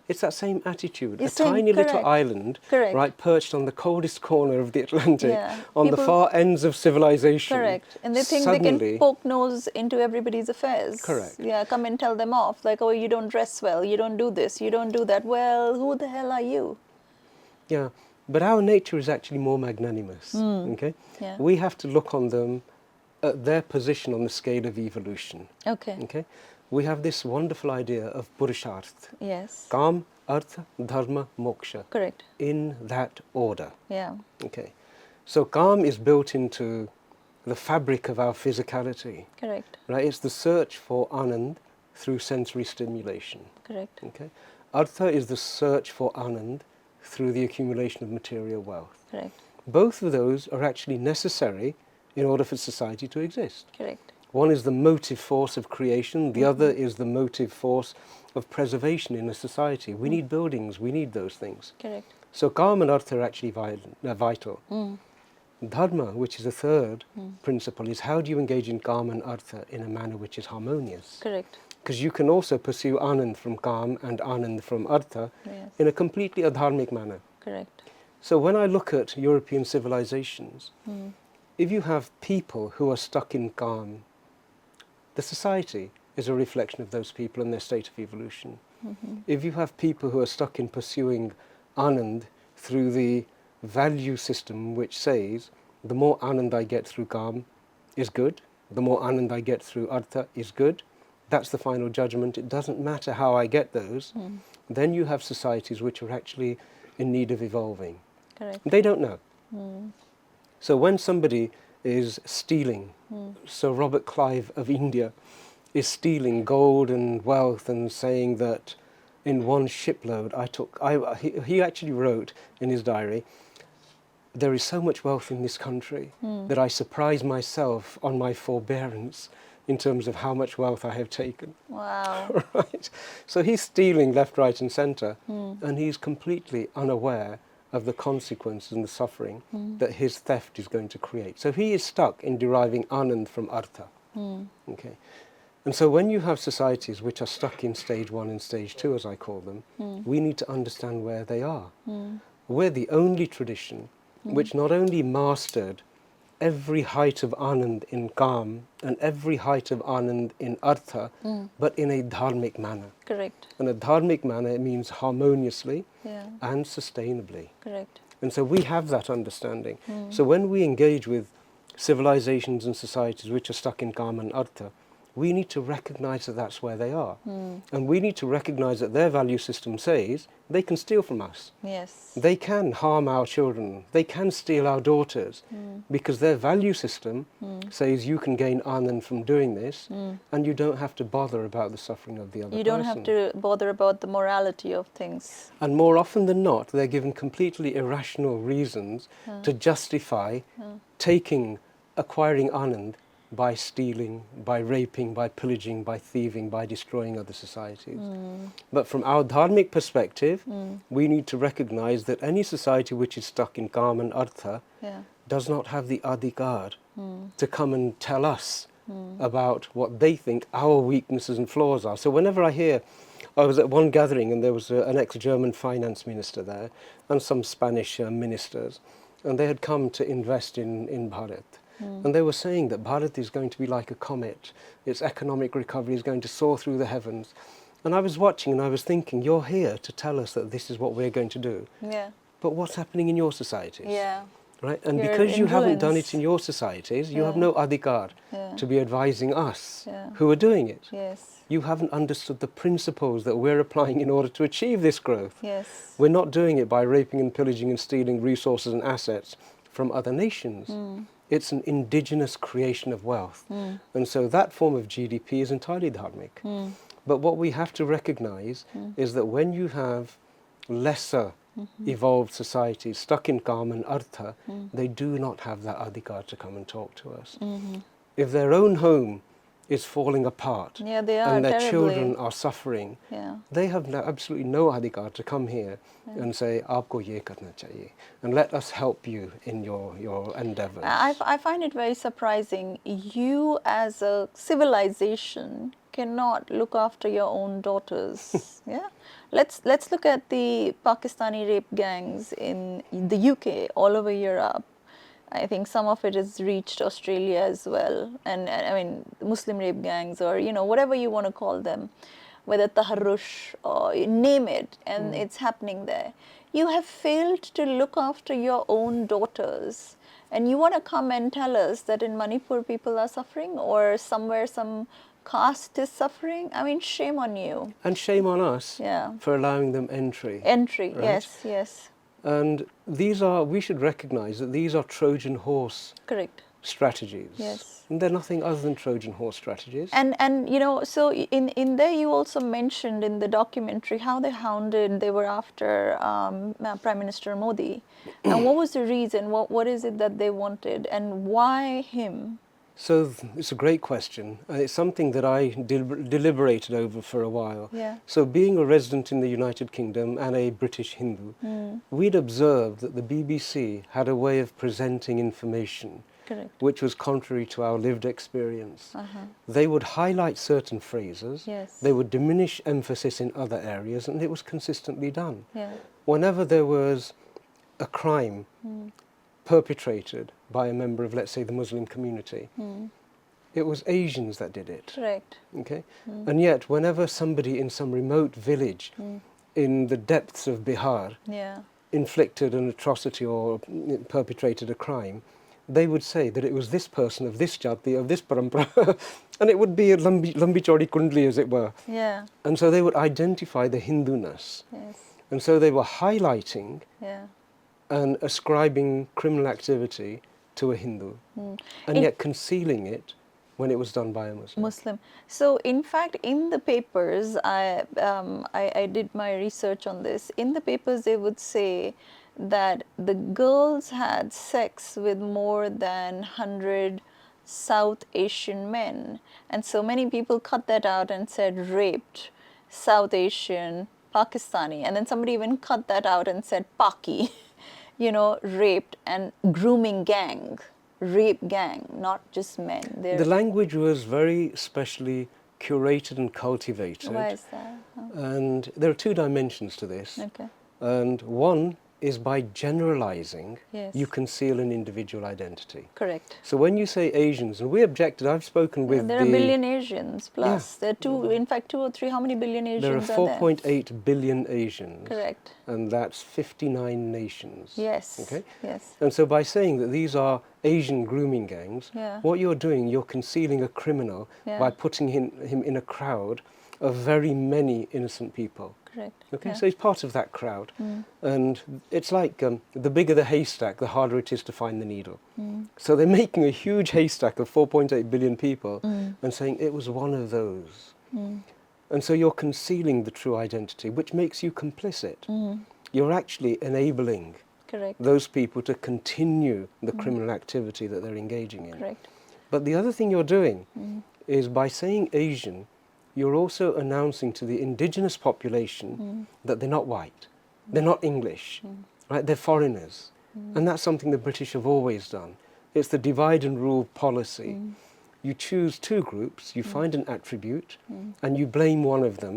B: It's that same attitude.
A: It's
B: a tiny little
A: correct.
B: island,
A: Correct.
B: right, perched on the coldest corner of the Atlantic, on the
A: People-
B: far ends of civilization.
A: Correct. And they think
B: Suddenly,
A: they can poke nose into everybody's affairs.
B: Correct.
A: Yeah, come and tell them off. Like, oh, you don't dress well, you don't do this, you don't do that. Well, who the hell are you?
B: Yeah, but our nature is actually more magnanimous. Okay,
A: Yeah.
B: we have to look on them at their position on the scale of evolution.
A: Okay.
B: Okay, we have this wonderful idea of Purusharth,
A: Yes.
B: Kam, Artha, Dharma, Moksha,
A: Correct.
B: in that order.
A: Yeah.
B: Okay, so Kam is built into the fabric of our physicality.
A: Correct.
B: Right, it's the search for Anand through sensory stimulation.
A: Correct.
B: Okay, Artha is the search for Anand through the accumulation of material wealth.
A: Correct.
B: Both of those are actually necessary in order for society to exist.
A: Correct.
B: One is the motive force of creation, the other is the motive force of preservation in a society. We need buildings, we need those things.
A: Correct.
B: So Kama and Artha are actually vital. Dharma, which is the third principle, is how do you engage in Kama and Artha in a manner which is harmonious?
A: Correct.
B: Because you can also pursue Anand from Kama and Anand from Artha
A: Yes.
B: in a completely adharmic manner.
A: Correct.
B: So when I look at European civilizations, if you have people who are stuck in Kama, the society is a reflection of those people and their state of evolution. If you have people who are stuck in pursuing Anand through the value system which says the more Anand I get through Kama is good, the more Anand I get through Artha is good, that's the final judgment, it doesn't matter how I get those, then you have societies which are actually in need of evolving.
A: Correct.
B: They don't know. So when somebody is stealing, so Robert Clive of India is stealing gold and wealth and saying that in one shipload he actually wrote in his diary, there is so much wealth in this country that I surprise myself on my forbearance in terms of how much wealth I have taken.
A: Wow.
B: Right? So he's stealing left, right and centre, and he's completely unaware of the consequences and the suffering that his theft is going to create. So he is stuck in deriving Anand from Artha. Okay. And so when you have societies which are stuck in stage 1 and stage 2, as I call them, we need to understand where they are. We're the only tradition which not only mastered every height of Anand in Kam and every height of Anand in Artha, but in a dharmic manner.
A: Correct.
B: In a dharmic manner, it means harmoniously
A: Yeah.
B: and sustainably.
A: Correct.
B: And so we have that understanding. So when we engage with civilizations and societies which are stuck in Kama and Artha, we need to recognize that that's where they are. And we need to recognize that their value system says they can steal from us.
A: Yes.
B: They can harm our children. They can steal our daughters because their value system says you can gain Anand from doing this and you don't have to bother about the suffering of the other person.
A: You don't have to bother about the morality of things.
B: And more often than not, they're given completely irrational reasons to justify acquiring Anand by stealing, by raping, by pillaging, by thieving, by destroying other societies. But from our dharmic perspective, we need to recognize that any society which is stuck in Kama and Artha does not have the Adhikar to come and tell us about what they think our weaknesses and flaws are. So whenever I was at one gathering and there was an ex-German finance minister there and some Spanish ministers, and they had come to invest in Bharat. And they were saying that Bharat is going to be like a comet. Its economic recovery is going to soar through the heavens. And I was watching and I was thinking, you're here to tell us that this is what we're going to do.
A: Yeah.
B: But what's happening in your societies?
A: Yeah.
B: Right? And
A: You're
B: because you
A: in
B: haven't done
A: ruins.
B: it in your societies, you have no adhikar to be advising us who are doing it.
A: Yes.
B: You haven't understood the principles that we're applying in order to achieve this growth.
A: Yes.
B: We're not doing it by raping and pillaging and stealing resources and assets from other nations. It's an indigenous creation of wealth. And so that form of GDP is entirely dharmic. But what we have to recognize is that when you have lesser evolved societies stuck in Kama and Artha, they do not have that adhikar to come and talk to us. If their own home is falling apart
A: Yeah, they are
B: and their
A: terribly.
B: children are suffering,
A: Yeah.
B: they have absolutely no adhikar to come here and say, "Aapko ye karna chahiye," and let us help you in your endeavors.
A: I find it very surprising. You, as a civilization, cannot look after your own daughters. Yeah, let's look at the Pakistani rape gangs in the UK, all over Europe. I think some of it has reached Australia as well, and I mean Muslim rape gangs, or whatever you want to call them, whether taharrush or you name it, and it's happening there. You have failed to look after your own daughters, and you want to come and tell us that in Manipur people are suffering, or somewhere some caste is suffering. I mean, shame on you.
B: And shame on us
A: Yeah.
B: for allowing them entry.
A: Entry,
B: Right?
A: yes.
B: And we should recognize that these are Trojan horse
A: Correct.
B: strategies.
A: Yes.
B: And they're nothing other than Trojan horse strategies.
A: And so in there you also mentioned in the documentary how they were after Prime Minister Modi. And what was the reason? What is it that they wanted, and why him?
B: So it's a great question. It's something that I deliberated over for a while.
A: Yeah.
B: So being a resident in the United Kingdom and a British Hindu, we'd observed that the BBC had a way of presenting information
A: Correct.
B: which was contrary to our lived experience.
A: Uh-huh.
B: They would highlight certain phrases,
A: Yes.
B: they would diminish emphasis in other areas, and it was consistently done.
A: Yeah.
B: Whenever there was a crime perpetrated by a member of, let's say, the Muslim community, it was Asians that did it.
A: Correct.
B: Okay? And yet, whenever somebody in some remote village in the depths of Bihar
A: Yeah.
B: inflicted an atrocity or perpetrated a crime, they would say that it was this person of this jati, of this parampara, and it would be a lambi chodi kundli, as it were.
A: Yeah.
B: And so they would identify the Hinduness.
A: Yes.
B: And so they were highlighting
A: Yeah.
B: and ascribing criminal activity to a Hindu, and yet concealing it when it was done by a Muslim.
A: Muslim. So, in fact, in the papers, I did my research on this. In the papers, they would say that the girls had sex with more than 100 South Asian men. And so many people cut that out and said raped South Asian Pakistani. And then somebody even cut that out and said Paki, you know, raped and grooming gang. Rape gang, not just men.
B: The language was very specially curated and cultivated.
A: Why is that? Oh,
B: And there are two dimensions to this.
A: okay.
B: And one is by generalizing,
A: Yes.
B: you conceal an individual identity.
A: Correct.
B: So when you say Asians, and we objected, I've spoken with
A: There are a billion Asians plus.
B: Yeah.
A: There are two, in fact, 2 or 3. How many billion Asians
B: there are
A: are there?
B: 4.8 billion Asians.
A: Correct.
B: And that's 59 nations.
A: Yes.
B: Okay?
A: Yes.
B: And so by saying that these are Asian grooming gangs,
A: Yeah.
B: what you're doing, you're concealing a criminal
A: Yeah.
B: by putting him in a crowd of very many innocent people.
A: Correct.
B: Okay,
A: Yeah.
B: so he's part of that crowd. And it's like the bigger the haystack, the harder it is to find the needle. So they're making a huge haystack of 4.8 billion people and saying it was one of those. And so you're concealing the true identity, which makes you complicit. You're actually enabling
A: Correct.
B: those people to continue the criminal activity that they're engaging in.
A: Correct.
B: But the other thing you're doing is by saying Asian, you're also announcing to the indigenous population that they're not white, they're not English, right? They're foreigners. And that's something the British have always done. It's the divide and rule policy. You choose two groups, you find an attribute, and you blame one of them,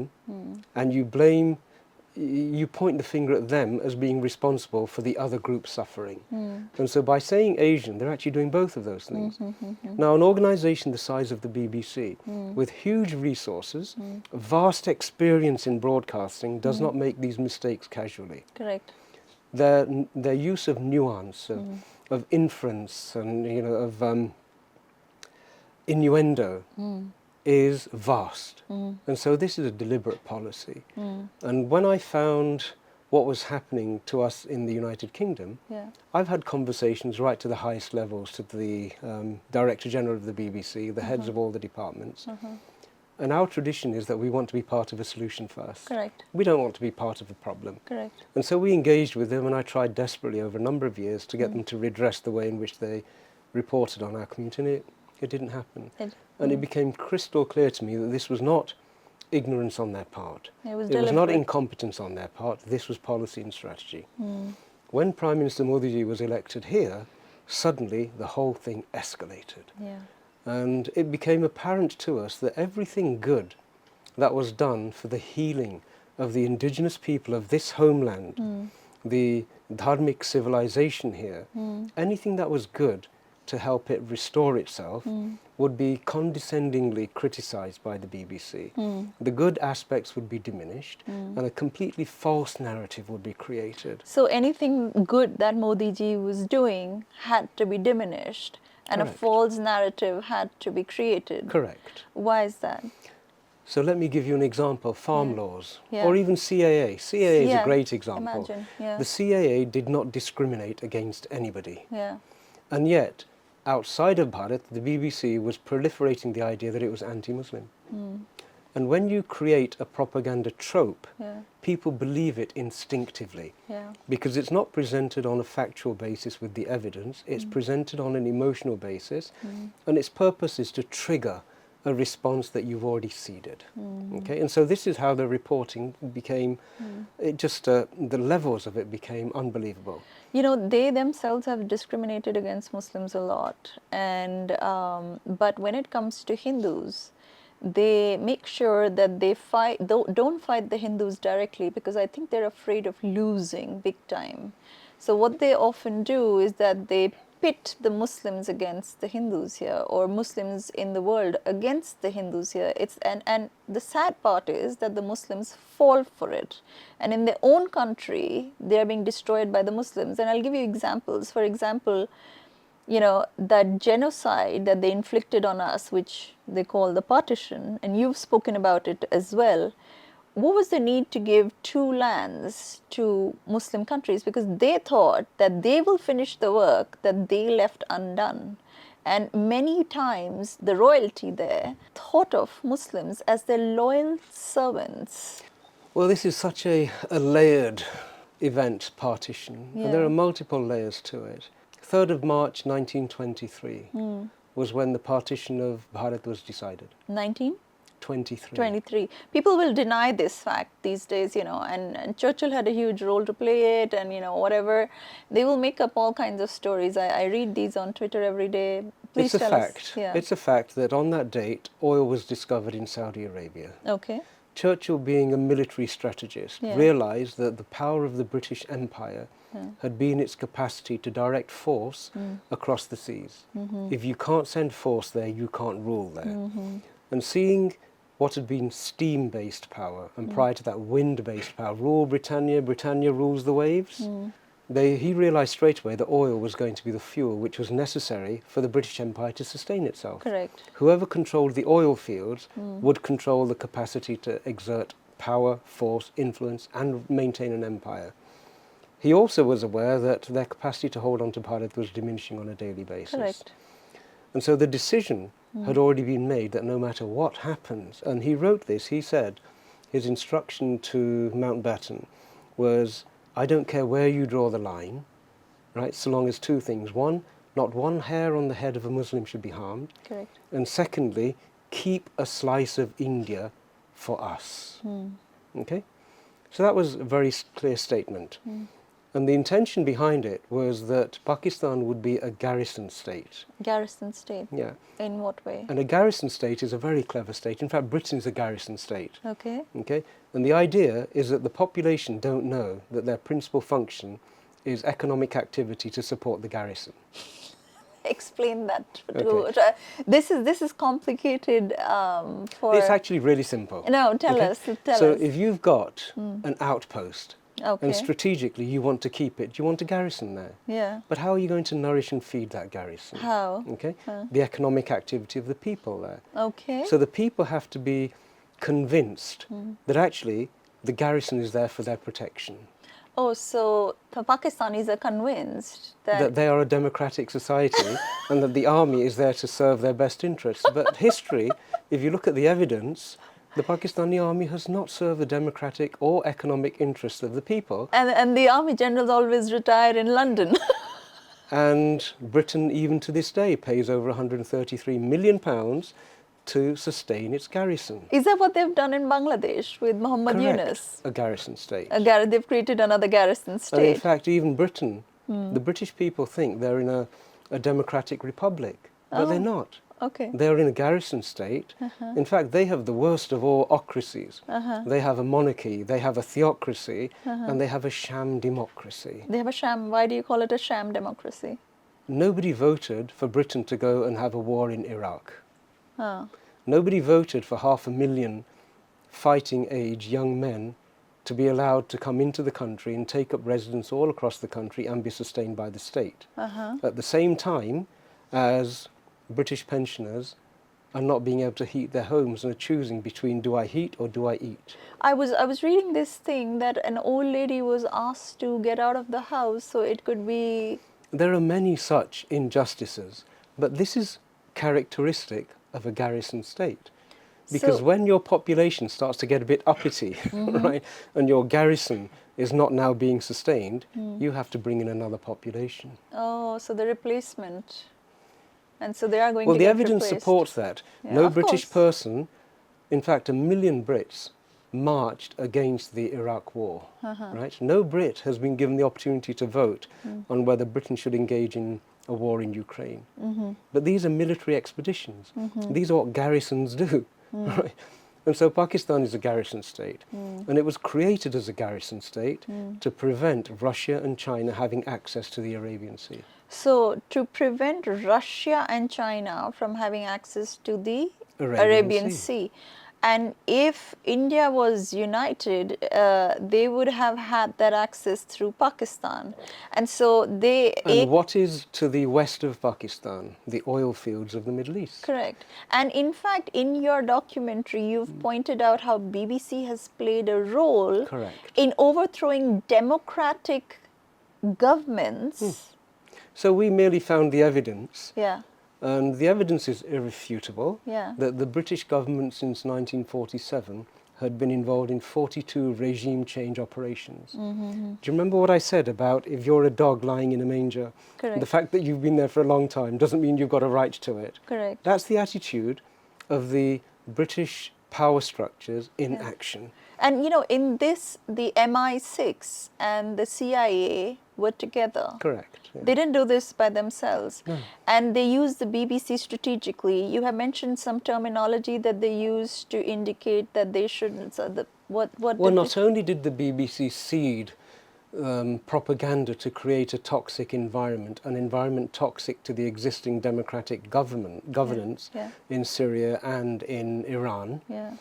B: and you point the finger at them as being responsible for the other group's suffering. And so by saying Asian, they're actually doing both of those things. Now, an organisation the size of the BBC, with huge resources, vast experience in broadcasting, does not make these mistakes casually.
A: Correct.
B: Their use of nuance, of inference, and of innuendo is vast. And so this is a deliberate policy. And when I found what was happening to us in the United Kingdom,
A: Yeah.
B: I've had conversations right to the highest levels, to the Director General of the BBC, the heads of all the departments. And our tradition is that we want to be part of a solution first.
A: Correct.
B: We don't want to be part of the problem.
A: Correct.
B: And so we engaged with them, and I tried desperately over a number of years to get them to redress the way in which they reported on our community, and it didn't happen. And it became crystal clear to me that this was not ignorance on their part.
A: It was
B: not
A: deliberate.
B: incompetence on their part. This was policy and strategy. When Prime Minister Modi was elected here, suddenly the whole thing escalated.
A: Yeah.
B: And it became apparent to us that everything good that was done for the healing of the indigenous people of this homeland, the Dharmic civilization here, anything that was good to help it restore itself would be condescendingly criticized by the BBC. The good aspects would be diminished and a completely false narrative would be created.
A: So anything good that Modi ji was doing had to be diminished and
B: Correct.
A: a false narrative had to be created.
B: Correct.
A: Why is that?
B: So let me give you an example, farm laws,
A: Yeah.
B: or even CAA. CAA is
A: Yeah,
B: a great example.
A: imagine, yeah.
B: The CAA did not discriminate against anybody.
A: Yeah.
B: And yet, outside of Bharat, the BBC was proliferating the idea that it was anti-Muslim. And when you create a propaganda trope,
A: Yeah.
B: people believe it instinctively.
A: Yeah.
B: Because it's not presented on a factual basis with the evidence, it's presented on an emotional basis, and its purpose is to trigger a response that you've already seeded. Okay, and so this is how the reporting became, it just, the levels of it became unbelievable.
A: You know, they themselves have discriminated against Muslims a lot, and but when it comes to Hindus, they make sure that they don't fight the Hindus directly, because I think they're afraid of losing big time. So what they often do is that they pit the Muslims against the Hindus here, or Muslims in the world against the Hindus here. And the sad part is that the Muslims fall for it. And in their own country, they are being destroyed by the Muslims. And I'll give you examples. For example, you know, that genocide that they inflicted on us, which they call the partition, and you've spoken about it as well. What was the need to give 2 lands to Muslim countries? Because they thought that they will finish the work that they left undone. And many times the royalty there thought of Muslims as their loyal servants.
B: Well, this is such a layered event, partition, and there are multiple layers to it. 3rd of March 1923 was when the partition of Bharat was decided.
A: 1923. People will deny this fact these days, you know, and Churchill had a huge role to play it, and, you know, whatever. They will make up all kinds of stories. I read these on Twitter every day. Please
B: It's a
A: tell
B: fact.
A: us. Yeah.
B: It's a fact that on that date, oil was discovered in Saudi Arabia.
A: Okay.
B: Churchill, being a military strategist, realized that the power of the British Empire had been its capacity to direct force across the seas. If you can't send force there, you can't rule there. And seeing what had been steam-based power, and prior to that wind-based power, rule Britannia, Britannia rules the waves, he realized straight away that oil was going to be the fuel which was necessary for the British Empire to sustain itself.
A: Correct.
B: Whoever controlled the oil fields would control the capacity to exert power, force, influence, and maintain an empire. He also was aware that their capacity to hold on to Bharat was diminishing on a daily basis.
A: Correct.
B: And so the decision had already been made that no matter what happens, and he wrote this, he said, his instruction to Mountbatten was, I don't care where you draw the line, right, so long as 2 things. 1, not one hair on the head of a Muslim should be harmed.
A: Correct.
B: And secondly, keep a slice of India for us. Okay? So that was a very clear statement. And the intention behind it was that Pakistan would be a garrison state.
A: Garrison state.
B: Yeah.
A: In what way?
B: And a garrison state is a very clever state. In fact, Britain's a garrison state.
A: Okay.
B: Okay? And the idea is that the population don't know that their principal function is economic activity to support the garrison.
A: Explain that.
B: Okay.
A: This is complicated for...
B: It's actually really simple.
A: No, tell
B: Okay?
A: us. Tell
B: So
A: us.
B: if you've got an outpost,
A: Okay.
B: and strategically you want to keep it, you want a garrison there.
A: Yeah.
B: But how are you going to nourish and feed that garrison?
A: How?
B: Okay? The economic activity of the people there.
A: Okay.
B: So the people have to be convinced that actually the garrison is there for their protection.
A: Oh, so the Pakistanis are convinced
B: That they are a democratic society and that the army is there to serve their best interests. But history, if you look at the evidence, the Pakistani army has not served the democratic or economic interests of the people.
A: And the army generals always retire in London.
B: And Britain, even to this day, pays over £133 million to sustain its garrison.
A: Is that what they've done in Bangladesh with Muhammad
B: Correct.
A: Yunus?
B: A garrison state.
A: They've created another garrison state.
B: And in fact, even Britain, the British people think they're in a democratic republic, but they're not.
A: Okay.
B: They're in a garrison state. In fact, they have the worst of all ocracies. They have a monarchy, they have a theocracy, and they have a sham democracy.
A: They have a sham. Why do you call it a sham democracy?
B: Nobody voted for Britain to go and have a war in Iraq.
A: Oh.
B: Nobody voted for 500,000 fighting-age young men to be allowed to come into the country and take up residence all across the country and be sustained by the state. At the same time as British pensioners are not being able to heat their homes and are choosing between do I heat or do I eat.
A: I was reading this thing that an old lady was asked to get out of the house so it could be...
B: There are many such injustices, but this is characteristic of a garrison state. Because
A: So-
B: when your population starts to get a bit uppity, right, and your garrison is not now being sustained, you have to bring in another population.
A: Oh, so the replacement. And so they are going
B: Well,
A: to
B: the
A: get
B: evidence
A: replaced.
B: supports that.
A: Yeah,
B: No
A: of
B: British
A: course.
B: person, in fact, 1 million Brits marched against the Iraq War. Right? No Brit has been given the opportunity to vote on whether Britain should engage in a war in Ukraine. But these are military expeditions. These are what garrisons do. Right? And so Pakistan is a garrison state. And it was created as a garrison state to prevent Russia and China having access to the Arabian Sea.
A: So to prevent Russia and China from having access to the
B: Arabian
A: Arabian
B: Sea.
A: Sea. And if India was united, they would have had that access through Pakistan. And so they...
B: And what is to the west of Pakistan? The oil fields of the Middle East.
A: Correct. And in fact, in your documentary, you've pointed out how BBC has played a role
B: Correct.
A: in overthrowing democratic governments.
B: So we merely found the evidence,
A: Yeah.
B: and the evidence is irrefutable,
A: Yeah.
B: that the British government since 1947 had been involved in 42 regime change operations. Do you remember what I said about if you're a dog lying in a manger,
A: Correct.
B: the fact that you've been there for a long time doesn't mean you've got a right to it?
A: Correct.
B: That's the attitude of the British power structures in action.
A: And you know, in this, the MI6 and the CIA were together.
B: Correct. Yeah.
A: They didn't do this by themselves.
B: No.
A: And they used the BBC strategically. You have mentioned some terminology that they used to indicate that they shouldn't. So what
B: Well,
A: did
B: not only did the BBC seed propaganda to create a toxic environment, an environment toxic to the existing democratic governance
A: yeah.
B: in Syria and in Iran,
A: Yeah.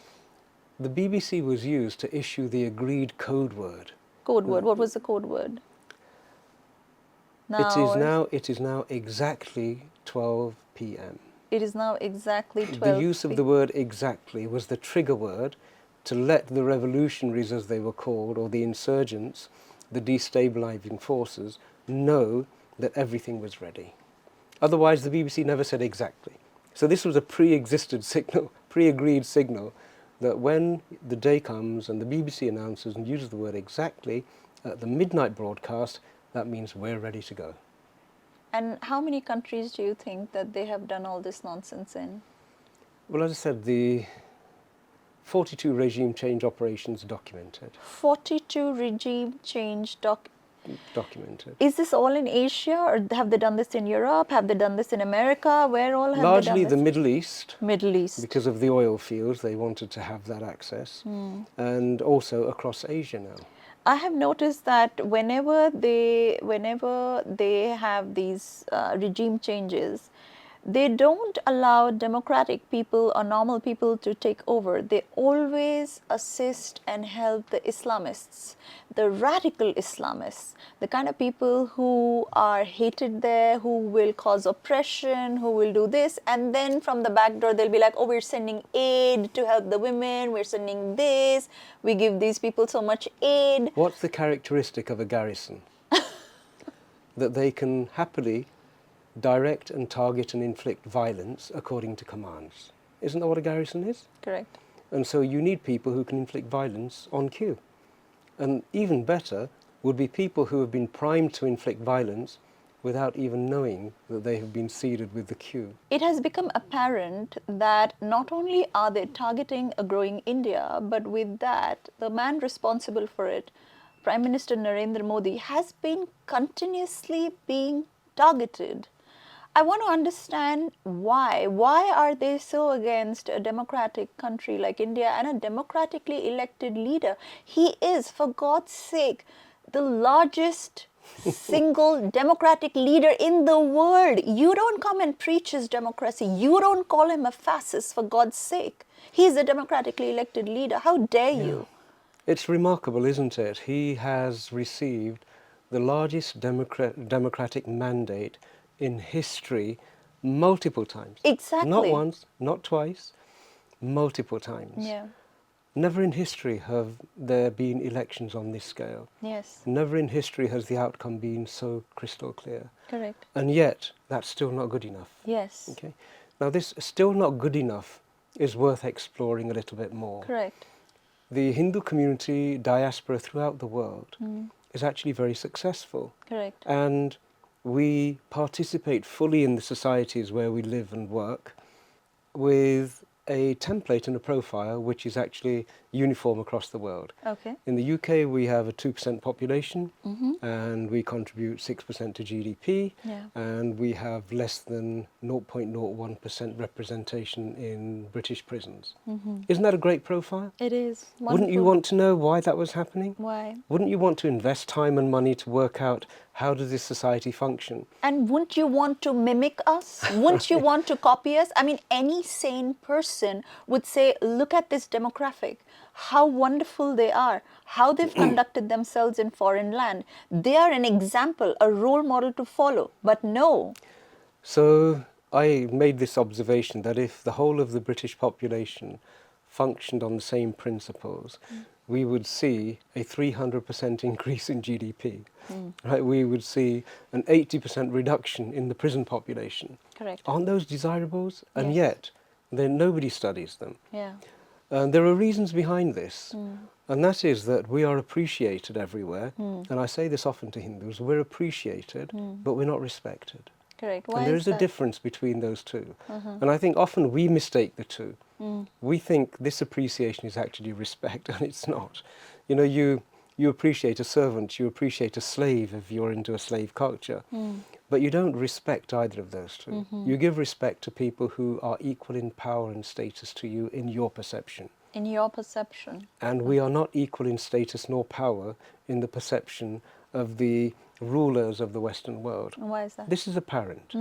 B: the BBC was used to issue the agreed code word.
A: Code word. What was the code word?
B: It is now exactly 12 p.m.
A: It is now exactly 12.
B: The use of the word exactly was the trigger word to let the revolutionaries, as they were called, or the insurgents, the destabilizing forces, know that everything was ready. Otherwise, the BBC never said exactly. So this was a pre-existed signal, pre-agreed signal, that when the day comes and the BBC announces and uses the word exactly at the midnight broadcast, that means we're ready to go.
A: And how many countries do you think that they have done all this nonsense in?
B: Well, as I said, the 42 regime change operations documented.
A: 42 regime change
B: Documented.
A: Is this all in Asia, or have they done this in Europe? Have they done this in America? Where all have
B: Largely
A: they done
B: the
A: this?
B: Middle East,
A: Middle East.
B: because of the oil fields, they wanted to have that access, and also across Asia now.
A: I have noticed that whenever they have these regime changes, they don't allow democratic people or normal people to take over. They always assist and help the Islamists, the radical Islamists, the kind of people who are hated there, who will cause oppression, who will do this, and then from the back door they'll be like, oh, we're sending aid to help the women, we're sending this, we give these people so much aid.
B: What's the characteristic of a garrison? That they can happily direct and target and inflict violence according to commands. Isn't that what a garrison is?
A: Correct.
B: And so you need people who can inflict violence on cue. And even better would be people who have been primed to inflict violence without even knowing that they have been seeded with the cue.
A: It has become apparent that not only are they targeting a growing India, but with that, the man responsible for it, Prime Minister Narendra Modi, has been continuously being targeted. I want to understand why. Why are they so against a democratic country like India and a democratically elected leader? He is, for God's sake, the largest single democratic leader in the world. You don't come and preach his democracy. You don't call him a fascist, for God's sake. He's a democratically elected leader. How dare you?
B: It's remarkable, isn't it? He has received the largest democratic mandate in history multiple times.
A: Exactly.
B: Not once, not twice, multiple times.
A: Yeah.
B: Never in history have there been elections on this scale.
A: Yes.
B: Never in history has the outcome been so crystal clear.
A: Correct.
B: And yet, that's still not good enough.
A: Yes.
B: Okay. Now, this still not good enough is worth exploring a little bit more.
A: Correct.
B: The Hindu community diaspora throughout the world is actually very successful.
A: Correct.
B: And we participate fully in the societies where we live and work with a template and a profile which is actually uniform across the world.
A: Okay.
B: In the UK, we have a 2% population,
A: Mm-hmm.
B: and we contribute 6% to GDP,
A: Yeah.
B: and we have less than 0.01% representation in British prisons.
A: Mm-hmm.
B: Isn't that a great profile?
A: It is wonderful.
B: Wouldn't you want to know why that was happening?
A: Why?
B: Wouldn't you want to invest time and money to work out how does this society function?
A: And wouldn't you want to mimic us? Wouldn't you want to copy us? I mean, any sane person would say, look at this demographic, how wonderful they are, how they've conducted themselves in foreign land. They are an example, a role model to follow. But no.
B: So I made this observation that if the whole of the British population functioned on the same principles, we would see a 300% increase in GDP. Right? We would see an 80% reduction in the prison population.
A: Correct.
B: Aren't those desirables? And
A: Yes.
B: yet, then nobody studies them.
A: Yeah.
B: And there are reasons behind this. And that is that we are appreciated everywhere. And I say this often to Hindus, we're appreciated, but we're not respected.
A: Correct. Why
B: And there
A: is
B: is a
A: that?
B: difference between those two. And I think often we mistake the two. We think this appreciation is actually respect, and it's not. You know, you appreciate a servant, you appreciate a slave if you're into a slave culture, but you don't respect either of those two. You give respect to people who are equal in power and status to you in your perception.
A: In your perception.
B: And we are not equal in status nor power in the perception of the rulers of the Western world.
A: Why is that?
B: This is apparent.